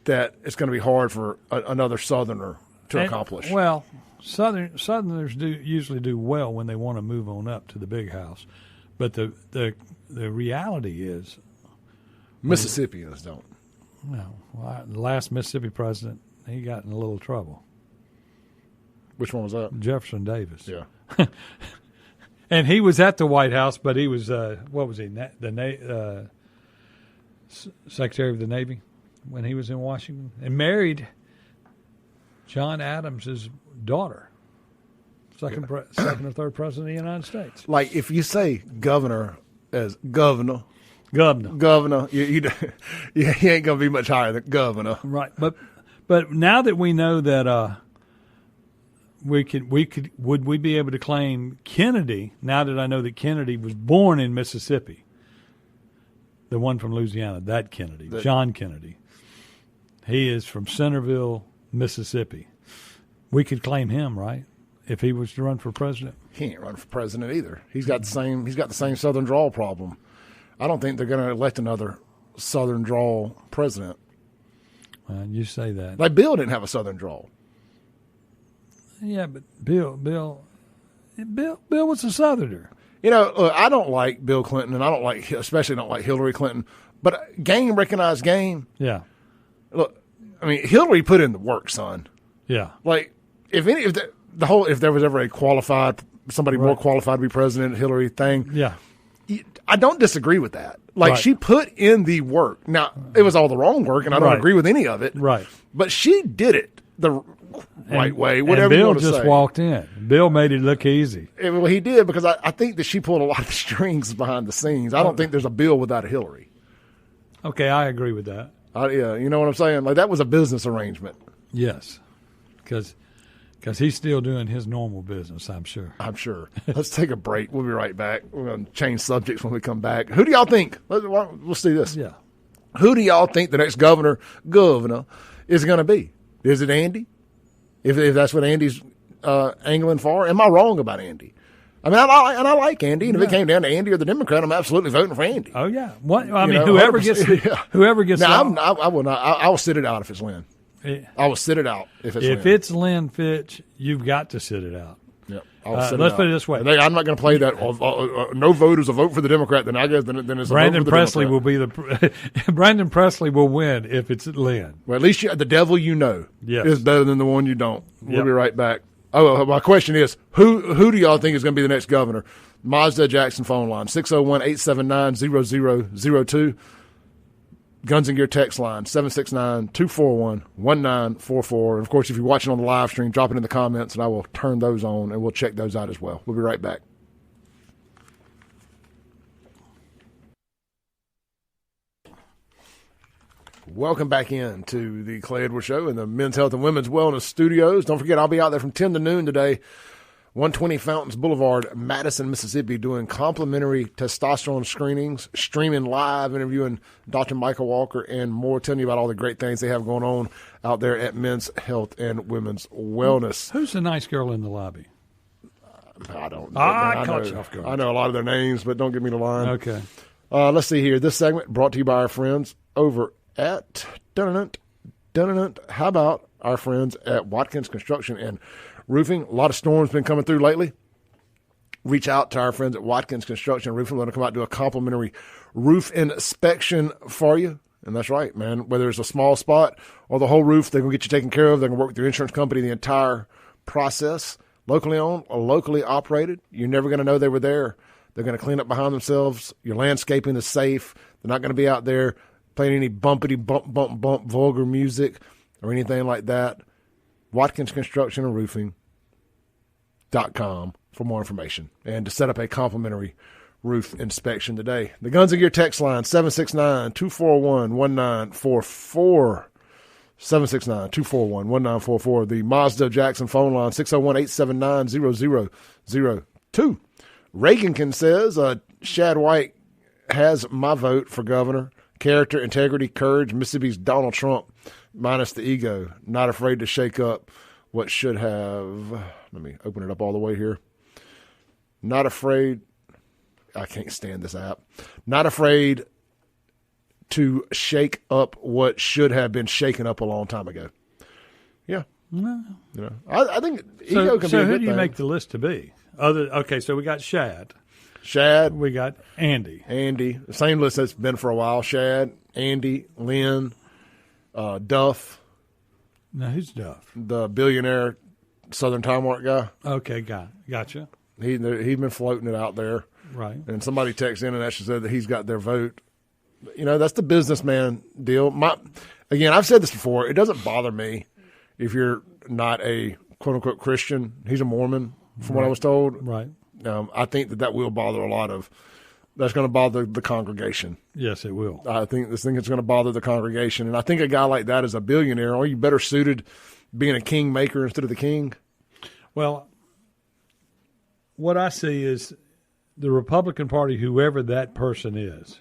that it's going to be hard for another Southerner to accomplish. Well, Southerners usually do well when they want to move on up to the big house, but the reality is Mississippians don't. No, the last Mississippi president, he got in a little trouble. Which one was that? Jefferson Davis. Yeah. And he was at the White House, but he was what was he? The Secretary of the Navy when he was in Washington, and married John Adams' daughter, second or third president of the United States. Like, if you say governor as governor, you ain't going to be much higher than governor. Right. But now that we know that would we be able to claim Kennedy, now that I know that Kennedy was born in Mississippi, the one from Louisiana, that Kennedy, John Kennedy, he is from Centerville, Mississippi. We could claim him, right? If he was to run for president. He ain't run for president either. He's got the same Southern drawl problem. I don't think they're going to elect another Southern drawl president. You say that. Like, Bill didn't have a Southern drawl. Yeah, but Bill was a Southerner. Look, I don't like Bill Clinton, and especially don't like Hillary Clinton. But game recognized game. Yeah. Look, I mean, Hillary put in the work, son. Yeah. Like, if there was ever somebody more qualified to be president, Hillary thing. Yeah. I don't disagree with that. Like, she put in the work. Now, it was all the wrong work, and I don't agree with any of it. Right. But she did it the right way, whatever you want to say. Bill just walked in. Bill made it look easy. Well, he did, because I think that she pulled a lot of the strings behind the scenes. I don't think there's a Bill without a Hillary. Okay, I agree with that. Yeah, you know what I'm saying? Like, that was a business arrangement. Yes, because he's still doing his normal business, I'm sure. Let's take a break. We'll be right back. We're going to change subjects when we come back. Who do y'all think? We'll see this. Yeah. Who do y'all think the next governor is going to be? Is it Andy? If that's what Andy's angling for? Am I wrong about Andy? I mean, I like Andy, and if it came down to Andy or the Democrat, I'm absolutely voting for Andy. Oh yeah, whoever gets No, I will not. I will sit it out if it's Lynn. I will sit it out if it's Lynn. If it's Lynn Fitch, you've got to sit it out. Yep. Let's put it this way: I'm not going to play that. No voters will vote for the Democrat. Then I guess then it's Brandon a vote for the Presley Democrat. will be Brandon Presley will win if it's Lynn. Well, at least the devil is better than the one you don't. We'll be right back. Oh, my question is, who do y'all think is going to be the next governor? Mazda Jackson phone line, 601-879-0002. Guns and Gear text line, 769-241-1944. And, of course, if you're watching on the live stream, drop it in the comments, and I will turn those on, and we'll check those out as well. We'll be right back. Welcome back in to the Clay Edwards Show in the Men's Health and Women's Wellness Studios. Don't forget, I'll be out there from 10 to noon today 120 Fountains Boulevard, Madison, Mississippi, doing complimentary testosterone screenings, streaming live, interviewing Dr. Michael Walker, and more, telling you about all the great things they have going on out there at Men's Health and Women's Wellness. Who's the nice girl in the lobby? I don't know. I caught you off guard. I know a lot of their names, but don't give me the line. Okay. Let's see here. This segment brought to you by our friends over at How about our friends at Watkins Construction and Roofing? A lot of storms been coming through lately. Reach out to our friends at Watkins Construction and Roofing. They're going to come out and do a complimentary roof inspection for you. And that's right, man. Whether it's a small spot or the whole roof, they're going to get you taken care of. They're going to work with your insurance company the entire process. Locally owned or locally operated. You're never going to know they were there. They're going to clean up behind themselves. Your landscaping is safe. They're not going to be out there playing any bumpity bump vulgar music or anything like that. Watkins Construction and Roofing.com for more information and to set up a complimentary roof inspection today. The Guns and Gear text line 769-241-1944. 769-241-1944. The Mazda Jackson phone line 601-879-0002. Reagankin says, Shad White has my vote for governor. Character, integrity, courage, Mississippi's Donald Trump, minus the ego. Not afraid to shake up what should have. Let me open it up all the way here. Not afraid. I can't stand this app. Not afraid to shake up what should have been shaken up a long time ago. Yeah. No. You know, I think ego can be a So good who do you thing. make the list to be? Okay, so we got Shad. Shad, We got Andy. Andy, the same list that's been for a while. Shad, Andy, Lynn, Duff, Now, who's Duff? the billionaire Southern Time Warp guy. Okay, gotcha. He's been floating it out there. Right. And somebody texted in and actually said that he's got their vote. You know, that's the businessman deal. Again, I've said this before. It doesn't bother me if you're not a quote-unquote Christian. He's a Mormon, from what I was told. Right. I think that will bother that's going to bother the congregation. Yes, it will. I think this thing is going to bother the congregation. And I think a guy like that is a billionaire. Are you better suited being a kingmaker instead of the king? Well, what I see is the Republican Party, whoever that person is,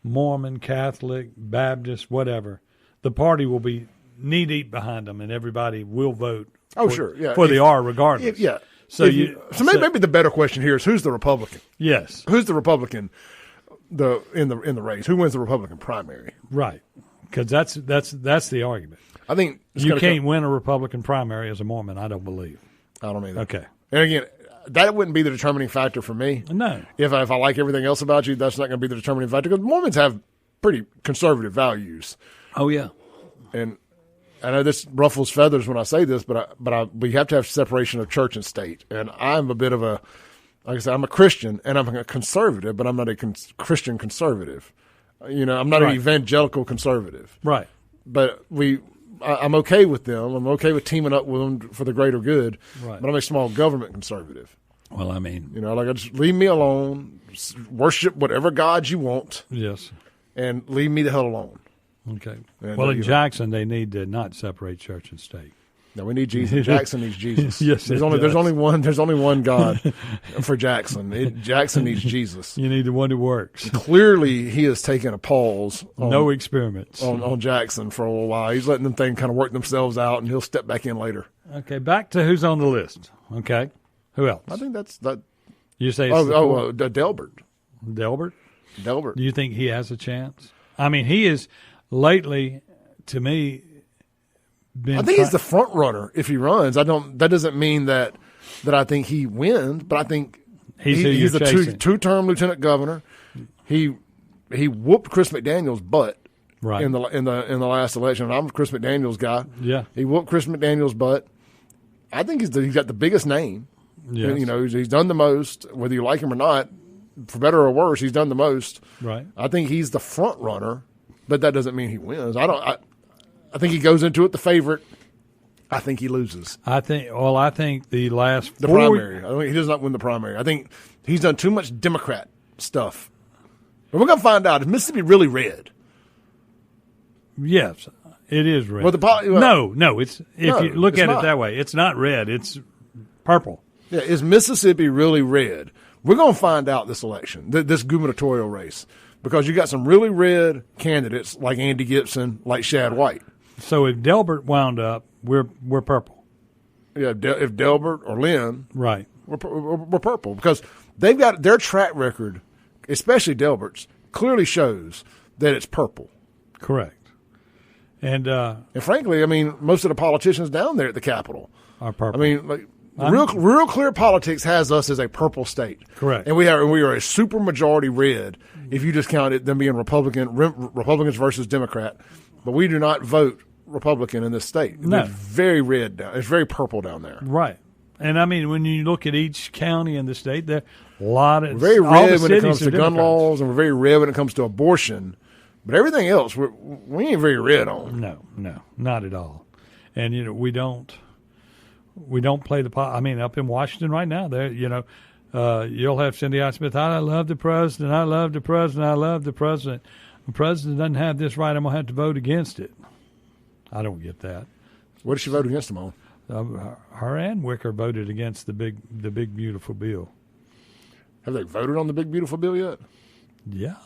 Mormon, Catholic, Baptist, whatever, the party will be knee-deep behind them, and everybody will vote for the R regardless. Yeah. So maybe the better question here is who's the Republican? Yes. Who's the Republican in the race? Who wins the Republican primary? Right. Because that's the argument. I think You can't win a Republican primary as a Mormon, I don't believe. I don't either. Okay. And again, that wouldn't be the determining factor for me. No. If I like everything else about you, that's not going to be the determining factor because Mormons have pretty conservative values. Oh, yeah. And I know this ruffles feathers when I say this, but we have to have separation of church and state. And I'm a bit of like I said, I'm a Christian and I'm a conservative, but I'm not a Christian conservative. You know, I'm not an evangelical conservative. Right. But I'm okay with them. I'm okay with teaming up with them for the greater good. Right. But I'm a small government conservative. Well, I mean. You know, like I just leave me alone, worship whatever gods you want, Yes. and leave me the hell alone. Okay. And, Well, in Jackson, they need to not separate church and state. No, we need Jesus. Jackson needs Jesus. Yes, there's it only does. There's only one God for Jackson. Jackson needs Jesus. You need the one who works. Clearly, he has taken a pause. No experiments. on Jackson for a little while. He's letting them things kind of work themselves out, and he'll step back in later. Okay, back to who's on the list. Okay, who else? I think that's that. You say it's Delbert. Delbert? Delbert. Do you think he has a chance? I mean, he is lately, to me, been. I think he's the front runner if he runs. That doesn't mean that I think he wins, but I think he's the two-term lieutenant governor. He whooped Chris McDaniel's butt right in the last election. And I'm a Chris McDaniel's guy. Yeah, he whooped Chris McDaniel's butt. I think he's got the biggest name. Yes. You know, he's done the most, whether you like him or not, for better or worse. He's done the most. Right. I think he's the front runner, but that doesn't mean he wins. I think he goes into it the favorite. I think he loses. I think the primary. I think he does not win the primary. I think he's done too much Democrat stuff. And we're going to find out, is Mississippi really red? Yes, it is red. No, it's if you look at it that way, it's not red. It's purple. Yeah, is Mississippi really red? We're going to find out this election, this gubernatorial race, because you got some really red candidates like Andy Gibson, like Shad White. So if Delbert wound up, we're purple. Yeah, if Delbert or Lynn, Right. we're purple because they've got their track record, especially Delbert's, clearly shows that it's purple. Correct. And frankly, I mean, most of the politicians down there at the Capitol are purple. I mean, like real clear politics has us as a purple state. Correct. And we are a super majority red if you just count it them being Republicans versus Democrat. But we do not vote Republican in this state. No. It's very red down. It's very purple down there. Right. And I mean, when you look at each county in the state, there are a lot of We're very all the red when it cities comes are to gun Democrats. laws, and we're very red when it comes to abortion. But everything else, we ain't very red on. No, not at all. And you know, we don't play the. I mean, up in Washington right now, there, you know, you'll have Cindy I. Smith. I love the president. I love the president. I love the president. The president doesn't have this right. I'm gonna have to vote against it. I don't get that. What did she vote against him on? Her and Wicker voted against the big beautiful bill. Have they voted on the big beautiful bill yet? Yeah.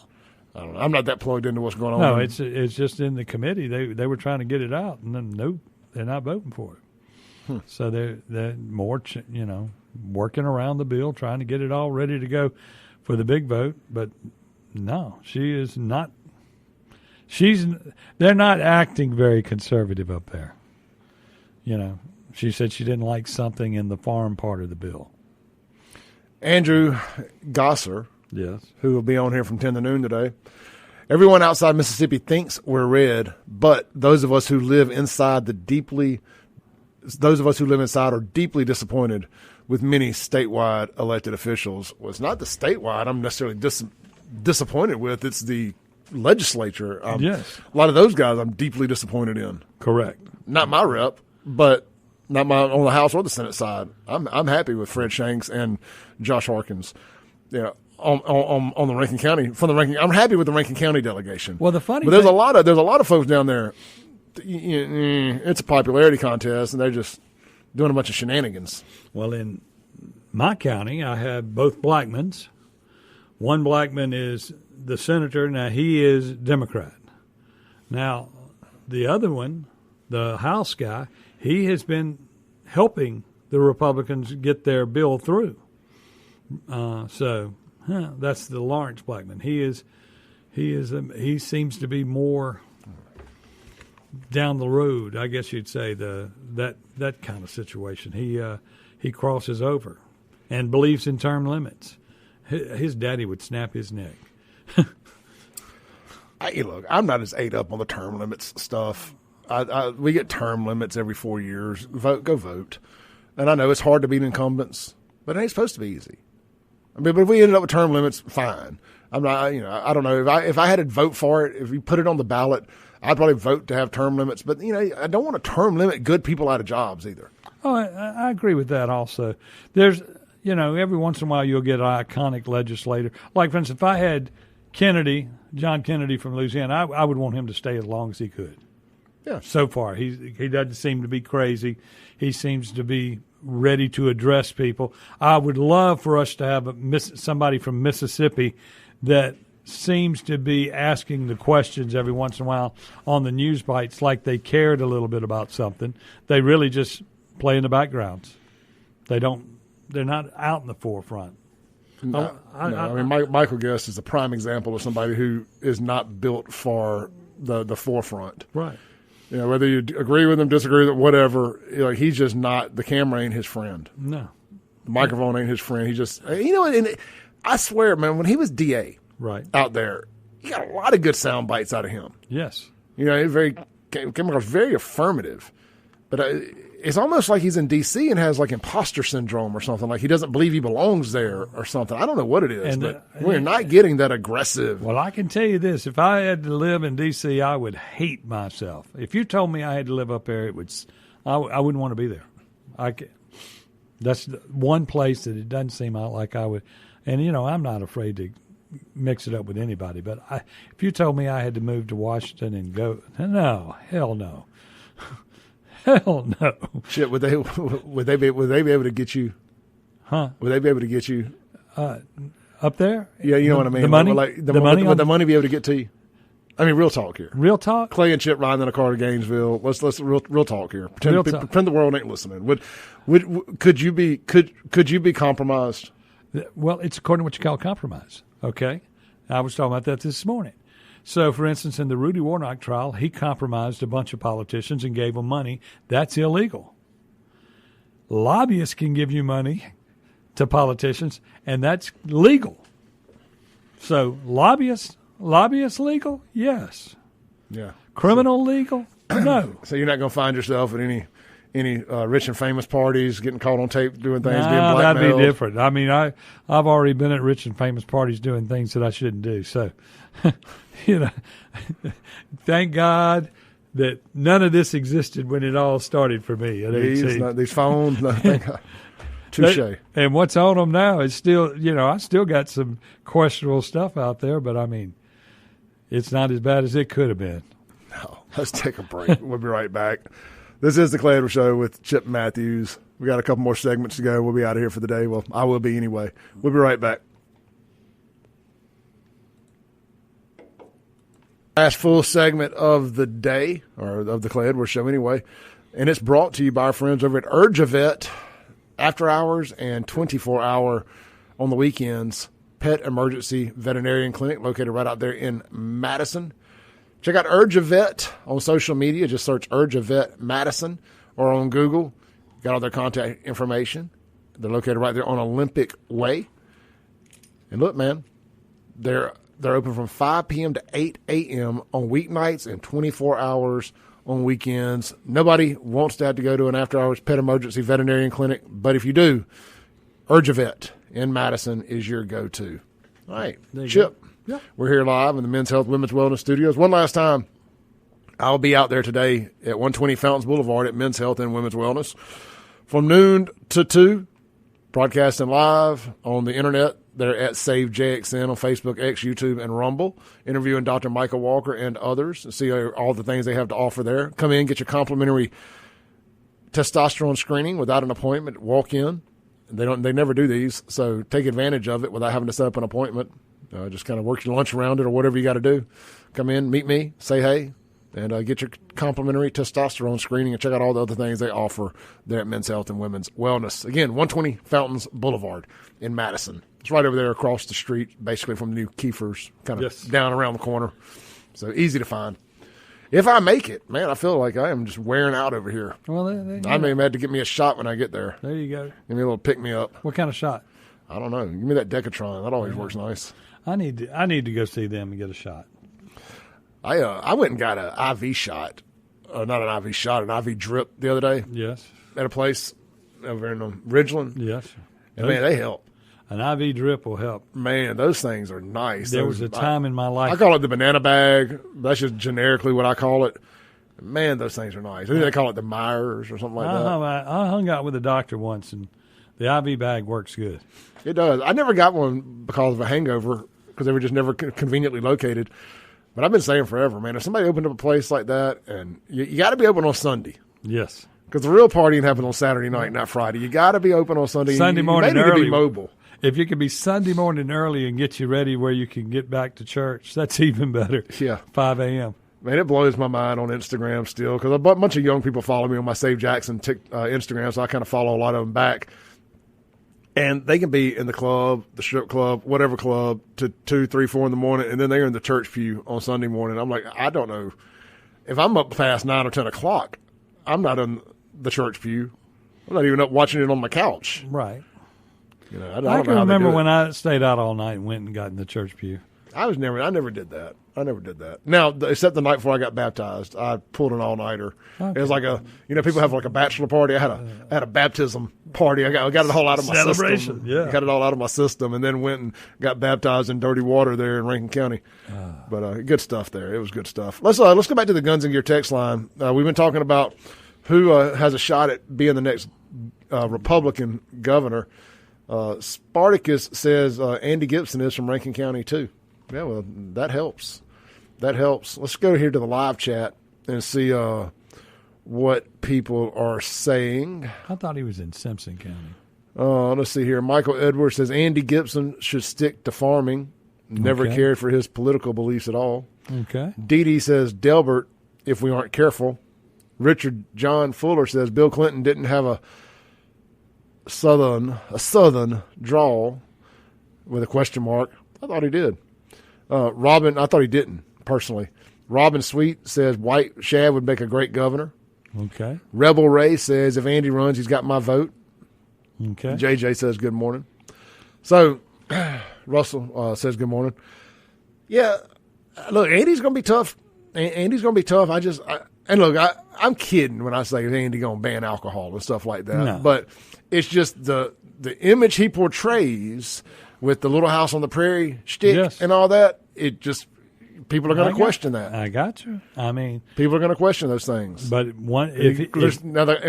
I don't know. I'm not that plugged into what's going on. No, it's just in the committee. They were trying to get it out, and then nope, they're not voting for it. So they're more, working around the bill, trying to get it all ready to go for the big vote. But no, she is not. They're not acting very conservative up there. You know, she said she didn't like something in the farm part of the bill. Andrew Gosser, Yes. who will be on here from 10 to noon today. Everyone outside Mississippi thinks we're red, but those of us who live inside are deeply disappointed with many statewide elected officials. Well, it's not the statewide I'm necessarily disappointed with. It's the legislature. Yes. A lot of those guys I'm deeply disappointed in. Correct. Not my rep, but not my on the House or the Senate side. I'm happy with Fred Shanks and Josh Harkins. Yeah. On the Rankin County I'm happy with the Rankin County delegation. Well, there's a lot of folks down there. It's a popularity contest, and they're just doing a bunch of shenanigans. Well, in my county, I have both Blackmans. One Blackman is the senator. Now he is Democrat. Now the other one, the House guy, he has been helping the Republicans get their bill through. That's the Lawrence Blackman. He seems to be more down the road, I guess you'd say, that kind of situation. He crosses over and believes in term limits. His daddy would snap his neck. Look, I'm not as ate up on the term limits stuff. We get term limits every 4 years. Go vote. And I know it's hard to beat incumbents, but it ain't supposed to be easy. I mean, but if we ended up with term limits, fine. I'm not, I don't know. If I had to vote for it, if we put it on the ballot, I'd probably vote to have term limits. But, I don't want to term limit good people out of jobs either. Oh, I agree with that also. There's, every once in a while you'll get an iconic legislator. Like, for instance, if I had John Kennedy from Louisiana, I would want him to stay as long as he could. Yeah. So far, he doesn't seem to be crazy. He seems to be ready to address people. I would love for us to have somebody from Mississippi that seems to be asking the questions every once in a while on the news bites like they cared a little bit about something. They really just play in the backgrounds. They're not out in the forefront. No. Michael Guest is a prime example of somebody who is not built for the forefront. Right. Whether you agree with him, disagree with him, whatever, he's just not, the camera ain't his friend. No. The microphone ain't his friend. He just, and I swear, man, when he was DA out there, you got a lot of good sound bites out of him. Yes. He came across very affirmative. But it's almost like he's in D.C. and has like imposter syndrome or something. Like he doesn't believe he belongs there or something. I don't know what it is, but we're not getting that aggressive. Well, I can tell you this. If I had to live in D.C., I would hate myself. If you told me I had to live up there, I wouldn't want to be there. That's the one place that it doesn't seem like I would. And, I'm not afraid to mix it up with anybody. But if you told me I had to move to Washington and go, no, hell no. Hell no. Shit, would they be able to get you Huh? Would they be able to get you? Up there? Yeah, you know what I mean. The money, like the money, would the money be able to get to you? I mean, real talk here. Real talk. Clay and Chip riding in a car to Gainesville. Let's real talk here. Pretend the world ain't listening. Could you be compromised? Well, it's according to what you call compromise. Okay, I was talking about that this morning. So, for instance, in the Rudy Warnock trial, he compromised a bunch of politicians and gave them money. That's illegal. Lobbyists can give you money to politicians, and that's legal. So, lobbyists legal? Yes. Yeah. Criminal legal? No. So you're not going to find yourself at any rich and famous parties getting caught on tape doing things, being Nah, blackmailed? that'd be different. I mean, I've already been at rich and famous parties doing things that I shouldn't do. So, thank God that none of this existed when it all started for me at 18. These phones, nothing. Touche. And what's on them now is still, I still got some questionable stuff out there, but I mean, it's not as bad as it could have been. No, let's take a break. We'll be right back. This is the Clay Edwards Show with Chip Matthews. We got a couple more segments to go. We'll be out of here for the day. Well, I will be anyway. We'll be right back. Last full segment of the day, or of the Clay Edwards Show anyway, and it's brought to you by our friends over at UrgeVet, after hours and 24-hour on the weekends pet emergency veterinarian clinic located right out there in Madison. Check out UrgeVet on social media. Just search UrgeVet Madison or on Google. Got all their contact information. They're located right there on Olympic Way. And look, man, they're open from 5 p.m. to 8 a.m. on weeknights and 24 hours on weekends. Nobody wants to have to go to an after-hours pet emergency veterinarian clinic, but if you do, UrgeVet in Madison is your go-to. All right, Chip, yeah. We're here live in the Men's Health Women's Wellness Studios. One last time, I'll be out there today at 120 Fountains Boulevard at Men's Health and Women's Wellness from noon to 2, broadcasting live on the internet. They're at Save JXN on Facebook, X, YouTube, and Rumble, interviewing Dr. Michael Walker and others and see all the things they have to offer there. Come in, get your complimentary testosterone screening without an appointment. Walk in. They never do these, so take advantage of it without having to set up an appointment. Just kind of work your lunch around it or whatever you got to do. Come in, meet me, say hey, and get your complimentary testosterone screening and check out all the other things they offer there at Men's Health and Women's Wellness. Again, 120 Fountains Boulevard in Madison. It's right over there across the street, basically from the new Kiefer's, kind of down around the corner. So easy to find. If I make it, man, I feel like I am just wearing out over here. Well, I may have had to get me a shot when I get there. There you go. Give me a little pick-me-up. What kind of shot? I don't know. Give me that Decatron. That always works nice. I need to go see them and get a shot. I went and got an IV shot. Not an IV shot, an IV drip the other day. Yes. At a place over in Ridgeland. Yes. And, man, they help. An IV drip will help. Man, those things are nice. There was a time in my life. I call it the banana bag. That's just generically what I call it. Man, those things are nice. I think they call it the Myers or something like that. I hung out with a doctor once, and the IV bag works good. It does. I never got one because of a hangover because they were just never conveniently located. But I've been saying forever, man, if somebody opened up a place like that, and you got to be open on Sunday. Yes. Because the real partying happens on Saturday night, not Friday. You got to be open on Sunday. Sunday morning you may need early. to be mobile. If you could be Sunday morning early and get you ready where you can get back to church, that's even better. Yeah. 5 a.m. Man, it blows my mind on Instagram still because a bunch of young people follow me on my Save Jackson Instagram, so I kind of follow a lot of them back. And they can be in the club, the strip club, whatever club, to 2, 3, 4 in the morning, and then they're in the church pew on Sunday morning. I'm like, I don't know. If I'm up past 9 or 10 o'clock, I'm not in the church pew. I'm not even up watching it on my couch. Right. You know, I can remember when I stayed out all night and went and got in the church pew. I never did that. Now, except the night before I got baptized, I pulled an all-nighter. Okay. It was like people have like a bachelor party. I had a baptism party. I got it all out of my celebration. system. Yeah, got it all out of my system, and then went and got baptized in dirty water there in Rankin County. But good stuff there. It was good stuff. Let's go back to the Guns and Gear text line. We've been talking about who has a shot at being the next Republican governor. Spartacus says Andy Gibson is from Rankin County too. Yeah, well, that helps. Let's go here to the live chat and see what people are saying. I thought he was in Simpson County. Let's see here. Michael Edwards says Andy Gibson should stick to farming. Never Okay. cared for his political beliefs at all. Okay. Dee Dee says Delbert, if we aren't careful. Richard John Fuller says Bill Clinton didn't have a southern drawl with a question mark. I thought he did. Robin, I thought he didn't, personally. Robin Sweet says White Shad would make a great governor. Okay. Rebel Ray says if Andy runs, he's got my vote. Okay. JJ says good morning. So Russell says good morning. Yeah, look, Andy's going to be tough. Andy's going to be tough. I'm kidding when I say Andy going to ban alcohol and stuff like that. No. But it's just the image he portrays with the Little House on the Prairie shtick Yes. and all that. It just people are going to question that. I got you. I mean, People are going to question those things. but one Of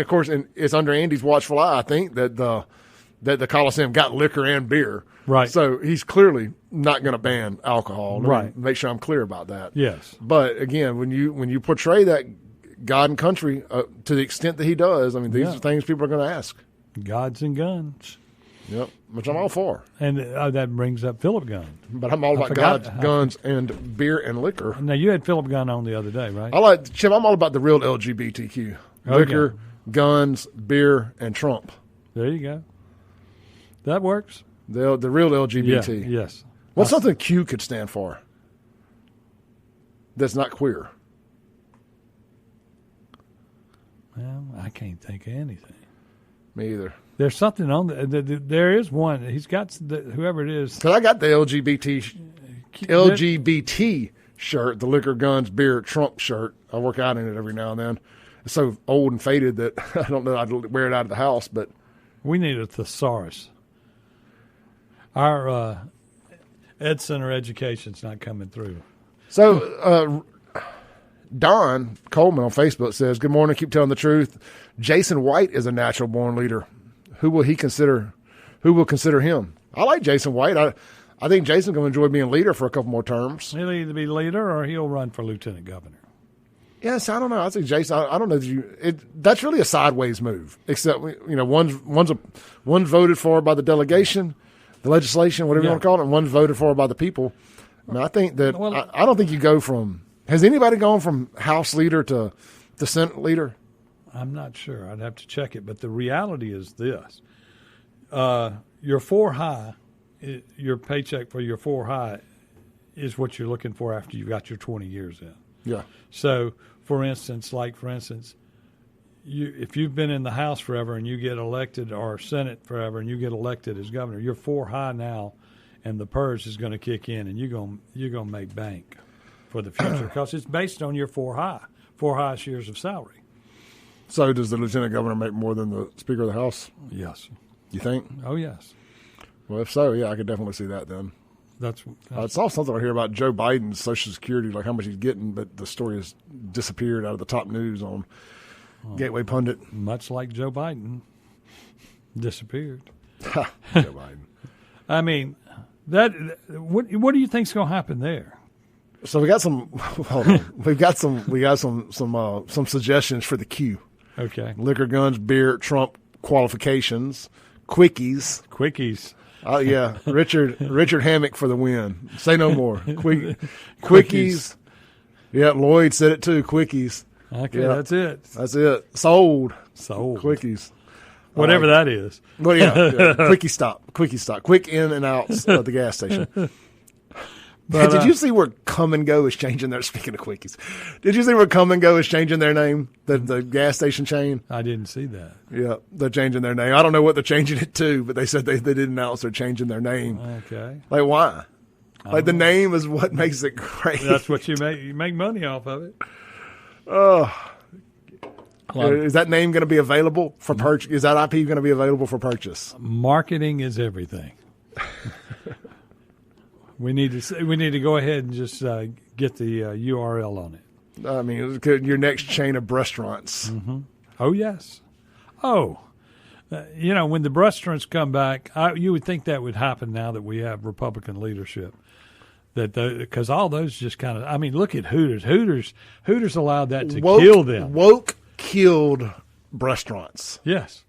course, and it's under Andy's watchful eye. I think that the Coliseum got liquor and beer, Right. So he's clearly not going to ban alcohol. Let me Right. make sure I'm clear about that. yes. But again, when you portray that God and country to the extent that he does, I mean, these Yeah. are things people are going to ask. Gods and guns. Yep, which I'm all for. And that brings up Philip Gunn. But I'm all about forgot- God, guns, and beer and liquor. Now, you had Philip Gunn on the other day, right? I like Chip. I'm all about the real LGBTQ: Okay. liquor, guns, beer, and Trump. There you go. That works. The real Yeah. LGBT. Yes. What's something Q could stand for? That's not queer. Well, I can't think of anything. Me either. There's something on there is one. He's got whoever it is. Because I got the LGBT shirt, the liquor, guns, beer, Trump shirt. I work out in it every now and then. It's so old and faded that I don't know I'd wear it out of the house. But We need a thesaurus. Our Ed Center education's not coming through. so Don Coleman on Facebook says, "Good morning. Keep telling the truth. Jason White is a natural born leader. Who will consider him? I like Jason White. I think Jason's going to enjoy being leader for a couple more terms. He'll either be leader or he'll run for lieutenant governor. Yes, I don't know. I think Jason. I don't know. That's really a sideways move. Except one's voted for by the delegation, the legislation, whatever you Yeah. want to call it, and one's voted for by the people. I mean, I think that Well- I don't think you go from. Has anybody gone from House leader to Senate leader? I'm not sure. I'd have to check it. But the reality is this. Your 4 high, your paycheck for your 4 high is what you're looking for after you've got your 20 years in. Yeah. So, for instance, if you've been in the House forever and you get elected, or Senate forever and you get elected as governor, you're 4 high now, and the purge is going to kick in, and you're going to make bank for the future because it's based on your 4 highest years of salary. So does the lieutenant governor make more than the Speaker of the House? Yes. You think? Oh, yes. Well, if so, yeah, I could definitely see that then. That's I saw something I hear about Joe Biden's Social Security, like how much he's getting, but the story has disappeared out of the top news on Gateway Pundit. much like Joe Biden disappeared. Joe Biden. I mean, what do you think's going to happen there? So we got some. Hold on. We got some suggestions for the Q: Okay. liquor, guns, beer, Trump qualifications, quickies. Quickies. Oh yeah, Richard Hammock for the win. Say no more. Quickies. Yeah, Lloyd said it too. Quickies. Okay, Yeah. that's it. That's it. Sold. Sold. Quickies. Whatever that is. Well, yeah. Quickie stop. Quick in and outs at the gas station. But, Did you see where Come and Go is changing their? Speaking of quickies, did you see where Come and Go is changing their name? The gas station chain. I didn't see that. Yeah, they're changing their name. I don't know what they're changing it to, but they said they did announce they're changing their name. Okay. Like why? Like the name is what makes it great. That's what you make money off of it. Is that name going to be available for purchase? Is that IP going to be available for purchase? Marketing is everything. We need to go ahead and just get the URL on it. I mean, your next chain of restaurants. Oh, yes. Oh, when the restaurants come back, you would think that would happen now that we have Republican leadership. Because all those just kind of, I mean, look at Hooters. Hooters allowed that to kill them. Woke killed restaurants. Yes,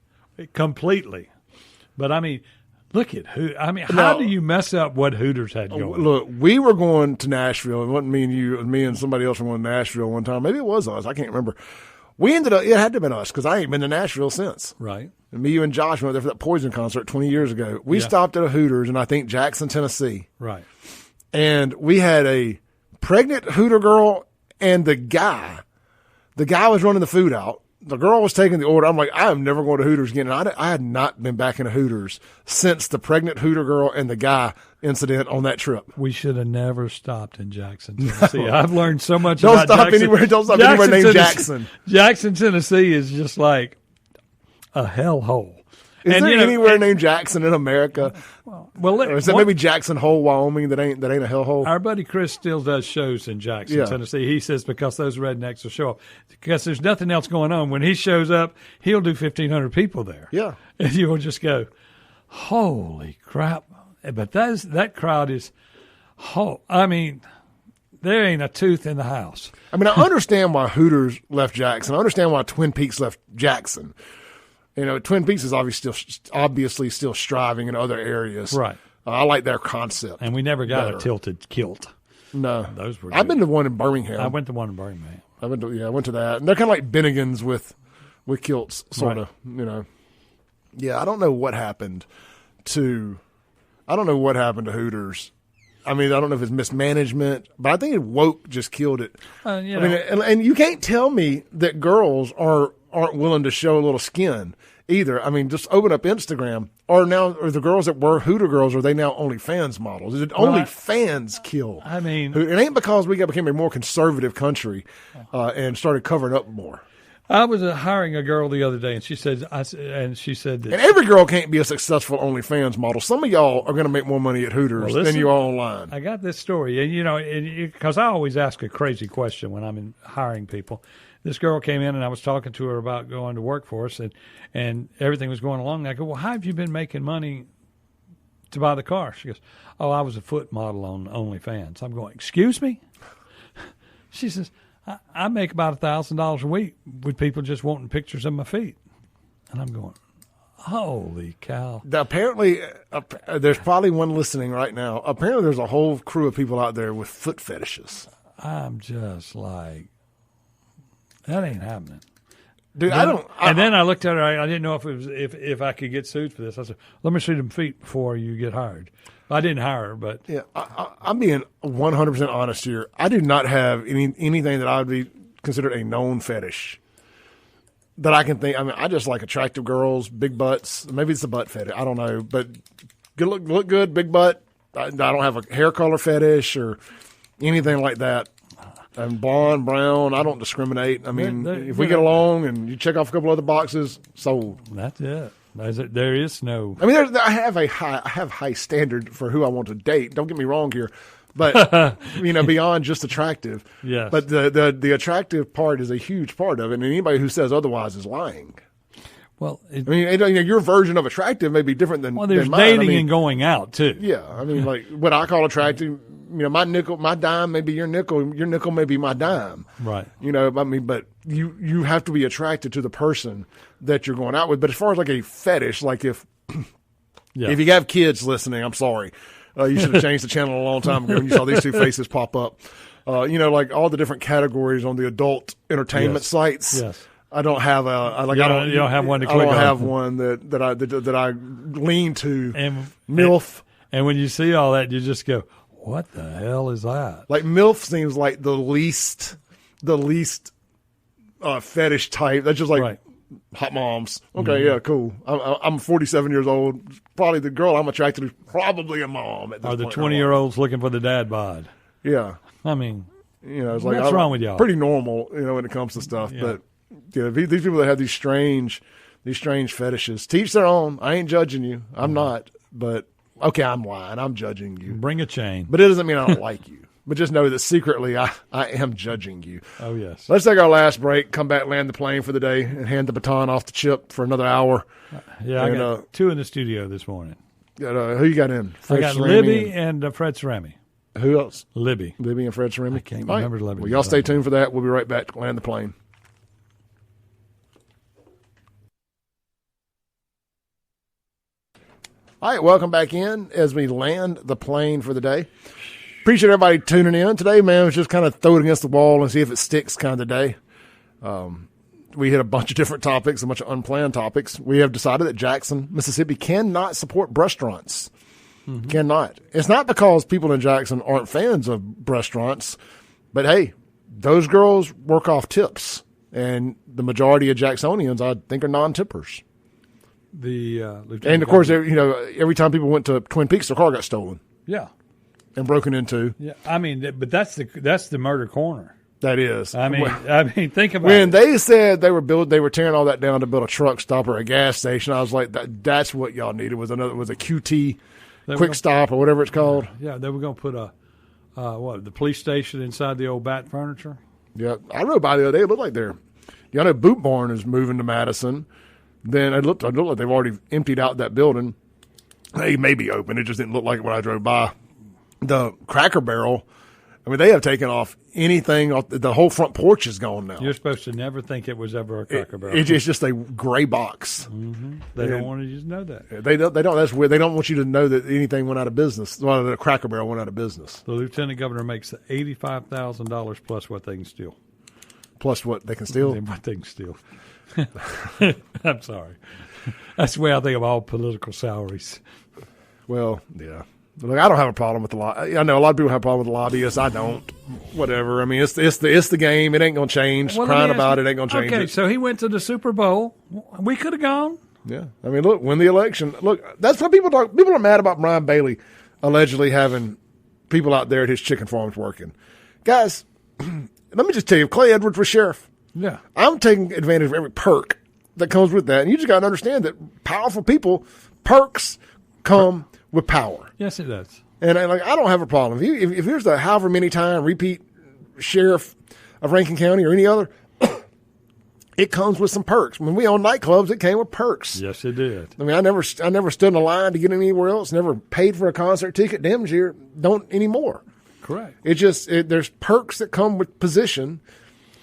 completely. But I mean, look at how do you mess up what Hooters had going? Look, we were going to Nashville. It wasn't me and you. It was me and somebody else were going to Nashville one time. Maybe it was us. I can't remember. We ended up, it had to have been us because I ain't been to Nashville since. Right. And me, you, and Josh went there for that Poison concert 20 years ago. We stopped at a Hooters in, I think, Jackson, Tennessee. Right. And we had a pregnant Hooter girl and the guy. The guy was running the food out. The girl was taking the order. I'm like, I am never going to Hooters again. And I had not been back in a Hooters since the pregnant Hooter girl and the guy incident on that trip. We should have never stopped in Jackson, Tennessee. No. I've learned so much Don't about stop Jackson. anywhere. Don't stop Jackson, anywhere named Tennessee. Jackson. Jackson, Tennessee is just like a hellhole. Is there anywhere named Jackson in America? Well, or is that maybe Jackson Hole, Wyoming? That ain't a hellhole. Our buddy Chris still does shows in Jackson, Tennessee. He says because those rednecks will show up because there's nothing else going on. When he shows up, he'll do 1,500 people there. Yeah, and you will just go, holy crap! But that crowd is, I mean, there ain't a tooth in the house. I mean, I understand why Hooters left Jackson. I understand why Twin Peaks left Jackson. You know, Twin Peaks is obviously still striving in other areas. Right. I like their concept. And we never got a tilted kilt. No. Those were I've been to one in Birmingham. I went to one in Birmingham. I went to that. And they're kind of like Bennigan's with kilts, sort of, you know. Yeah, I don't know what happened to Hooters. I mean, I don't know if it's mismanagement, but I think woke just killed it. I mean, and you can't tell me that girls aren't willing to show a little skin either. I mean, just open up Instagram. Are the girls that were Hooter girls, are they now OnlyFans models? Is it OnlyFans kill? I mean, it ain't because we became a more conservative country and started covering up more. I was hiring a girl the other day, and she said that. And every girl can't be a successful OnlyFans model. Some of y'all are going to make more money at Hooters than you are online. I got this story, and because I always ask a crazy question when I'm hiring people. This girl came in, and I was talking to her about going to work for us, and everything was going along. I go, well, how have you been making money to buy the car? She goes, oh, I was a foot model on OnlyFans. I'm going, excuse me? She says, I make about $1,000 a week with people just wanting pictures of my feet. And I'm going, holy cow. Apparently, there's probably one listening right now. Apparently, there's a whole crew of people out there with foot fetishes. I'm just like, that ain't happening. Dude, then I looked at her. I didn't know if I could get sued for this. I said, let me see them feet before you get hired. I didn't hire her, but yeah, I'm being 100% honest here. I do not have anything that I would be considered a known fetish that I can think. I mean, I just like attractive girls, big butts. Maybe it's a butt fetish. I don't know, but look good, big butt. I don't have a hair color fetish or anything like that. I'm blonde, brown. I don't discriminate. I mean, if we get along and you check off a couple other boxes, sold. That's it. There is no. I mean, I have high standard for who I want to date. Don't get me wrong here, but beyond just attractive. Yes. But the attractive part is a huge part of it, and anybody who says otherwise is lying. Well, your version of attractive may be different than there's than mine. dating and going out too. Yeah, I mean, like what I call attractive. My nickel, my dime may be your nickel. Your nickel may be my dime. Right. I mean, but you have to be attracted to the person that you're going out with. But as far as like a fetish, like if you have kids listening, I'm sorry, you should have changed the channel a long time ago when you saw these two faces pop up. Like all the different categories on the adult entertainment sites. Yes. I don't have you don't have one to click on. I don't have one that I lean to. And MILF. And when you see all that, you just go, what the hell is that? Like MILF seems like the least fetish type. That's just like hot moms. Okay, yeah, cool. I'm 47 years old. Probably the girl I'm attracted to is probably a mom at this point. Are the 20-year-olds looking for the dad bod? Yeah. I mean, it's like what's wrong with y'all? Pretty normal, when it comes to stuff. Yeah. But these people that have these strange fetishes, teach their own. I ain't judging you. I'm not. But okay, I'm lying. I'm judging you. Bring a chain. But it doesn't mean I don't like you. But just know that secretly I am judging you. Oh, yes. Let's take our last break, come back, land the plane for the day, and hand the baton off to Chip for another hour. Yeah, I got two in the studio this morning. Who you got in? I got Libby and Fred Cerami. Who else? Libby and Fred Cerami. I can't remember the Libby. Well, y'all stay tuned for that. We'll be right back to land the plane. All right, welcome back in as we land the plane for the day. Appreciate everybody tuning in. Today, man, was just kind of throw it against the wall and see if it sticks kind of day. We hit a bunch of different topics, a bunch of unplanned topics. We have decided that Jackson, Mississippi cannot support restaurants. Mm-hmm. Cannot. It's not because people in Jackson aren't fans of restaurants, but hey, those girls work off tips, and the majority of Jacksonians, I think, are non-tippers. And of course, every time people went to Twin Peaks, their car got stolen. Yeah, and broken into. Yeah, I mean, but that's the murder corner. That is. I mean, think about when it. they said they were tearing all that down to build a truck stop or a gas station. I was like, that's what y'all needed was a QT quick stop or whatever it's called. Yeah, they were going to put the police station inside the old Bat Furniture. Yeah, I rode by the other day. It looked like Boot Barn is moving to Madison. Then it looked like they've already emptied out that building. They may be open. It just didn't look like it when I drove by. The Cracker Barrel, I mean, they have taken off anything. The whole front porch is gone now. You're supposed to never think it was ever a Cracker Barrel. It's just a gray box. Mm-hmm. They don't want you to know that. They don't. That's weird. They don't want you to know that anything went out of business. Well, the Cracker Barrel went out of business. The lieutenant governor makes $85,000 plus what they can steal. Plus what they can steal? What they can steal. I'm sorry. That's the way I think of all political salaries. Well, yeah. Look, I don't have a problem with the lobby. I know a lot of people have a problem with the lobbyists. I don't. Whatever. I mean, it's the game. It ain't gonna change. Well, crying about it ain't gonna change. Okay, it. so he went to the Super Bowl. We could have gone. Yeah. I mean, look, win the election. Look, that's what people talk. People are mad about Brian Bailey allegedly having people out there at his chicken farms working. Guys, let me just tell you, if Clay Edwards was sheriff, yeah, I'm taking advantage of every perk that comes with that. And you just got to understand that powerful people, perks come with power. Yes, it does. And I don't have a problem. If here's the however many time repeat sheriff of Rankin County or any other, it comes with some perks. When we owned nightclubs, it came with perks. Yes, it did. I mean, I never stood in a line to get anywhere else. Never paid for a concert ticket. Damn near don't anymore. Correct. There's perks that come with position,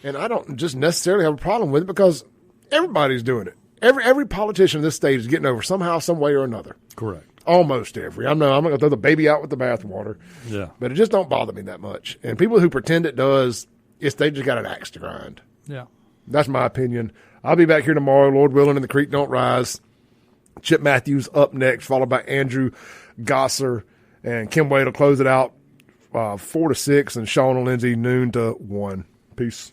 and I don't just necessarily have a problem with it because everybody's doing it. Every politician in this state is getting over somehow, some way or another. Correct. Almost every. I'm not going to throw the baby out with the bathwater. Yeah. But it just don't bother me that much. And people who pretend it does, they just got an axe to grind. Yeah. That's my opinion. I'll be back here tomorrow, Lord willing, and the creek don't rise. Chip Matthews up next, followed by Andrew Gosser. And Kim Wade will close it out 4 to 6, and Sean and Lindsay noon to 1. Peace.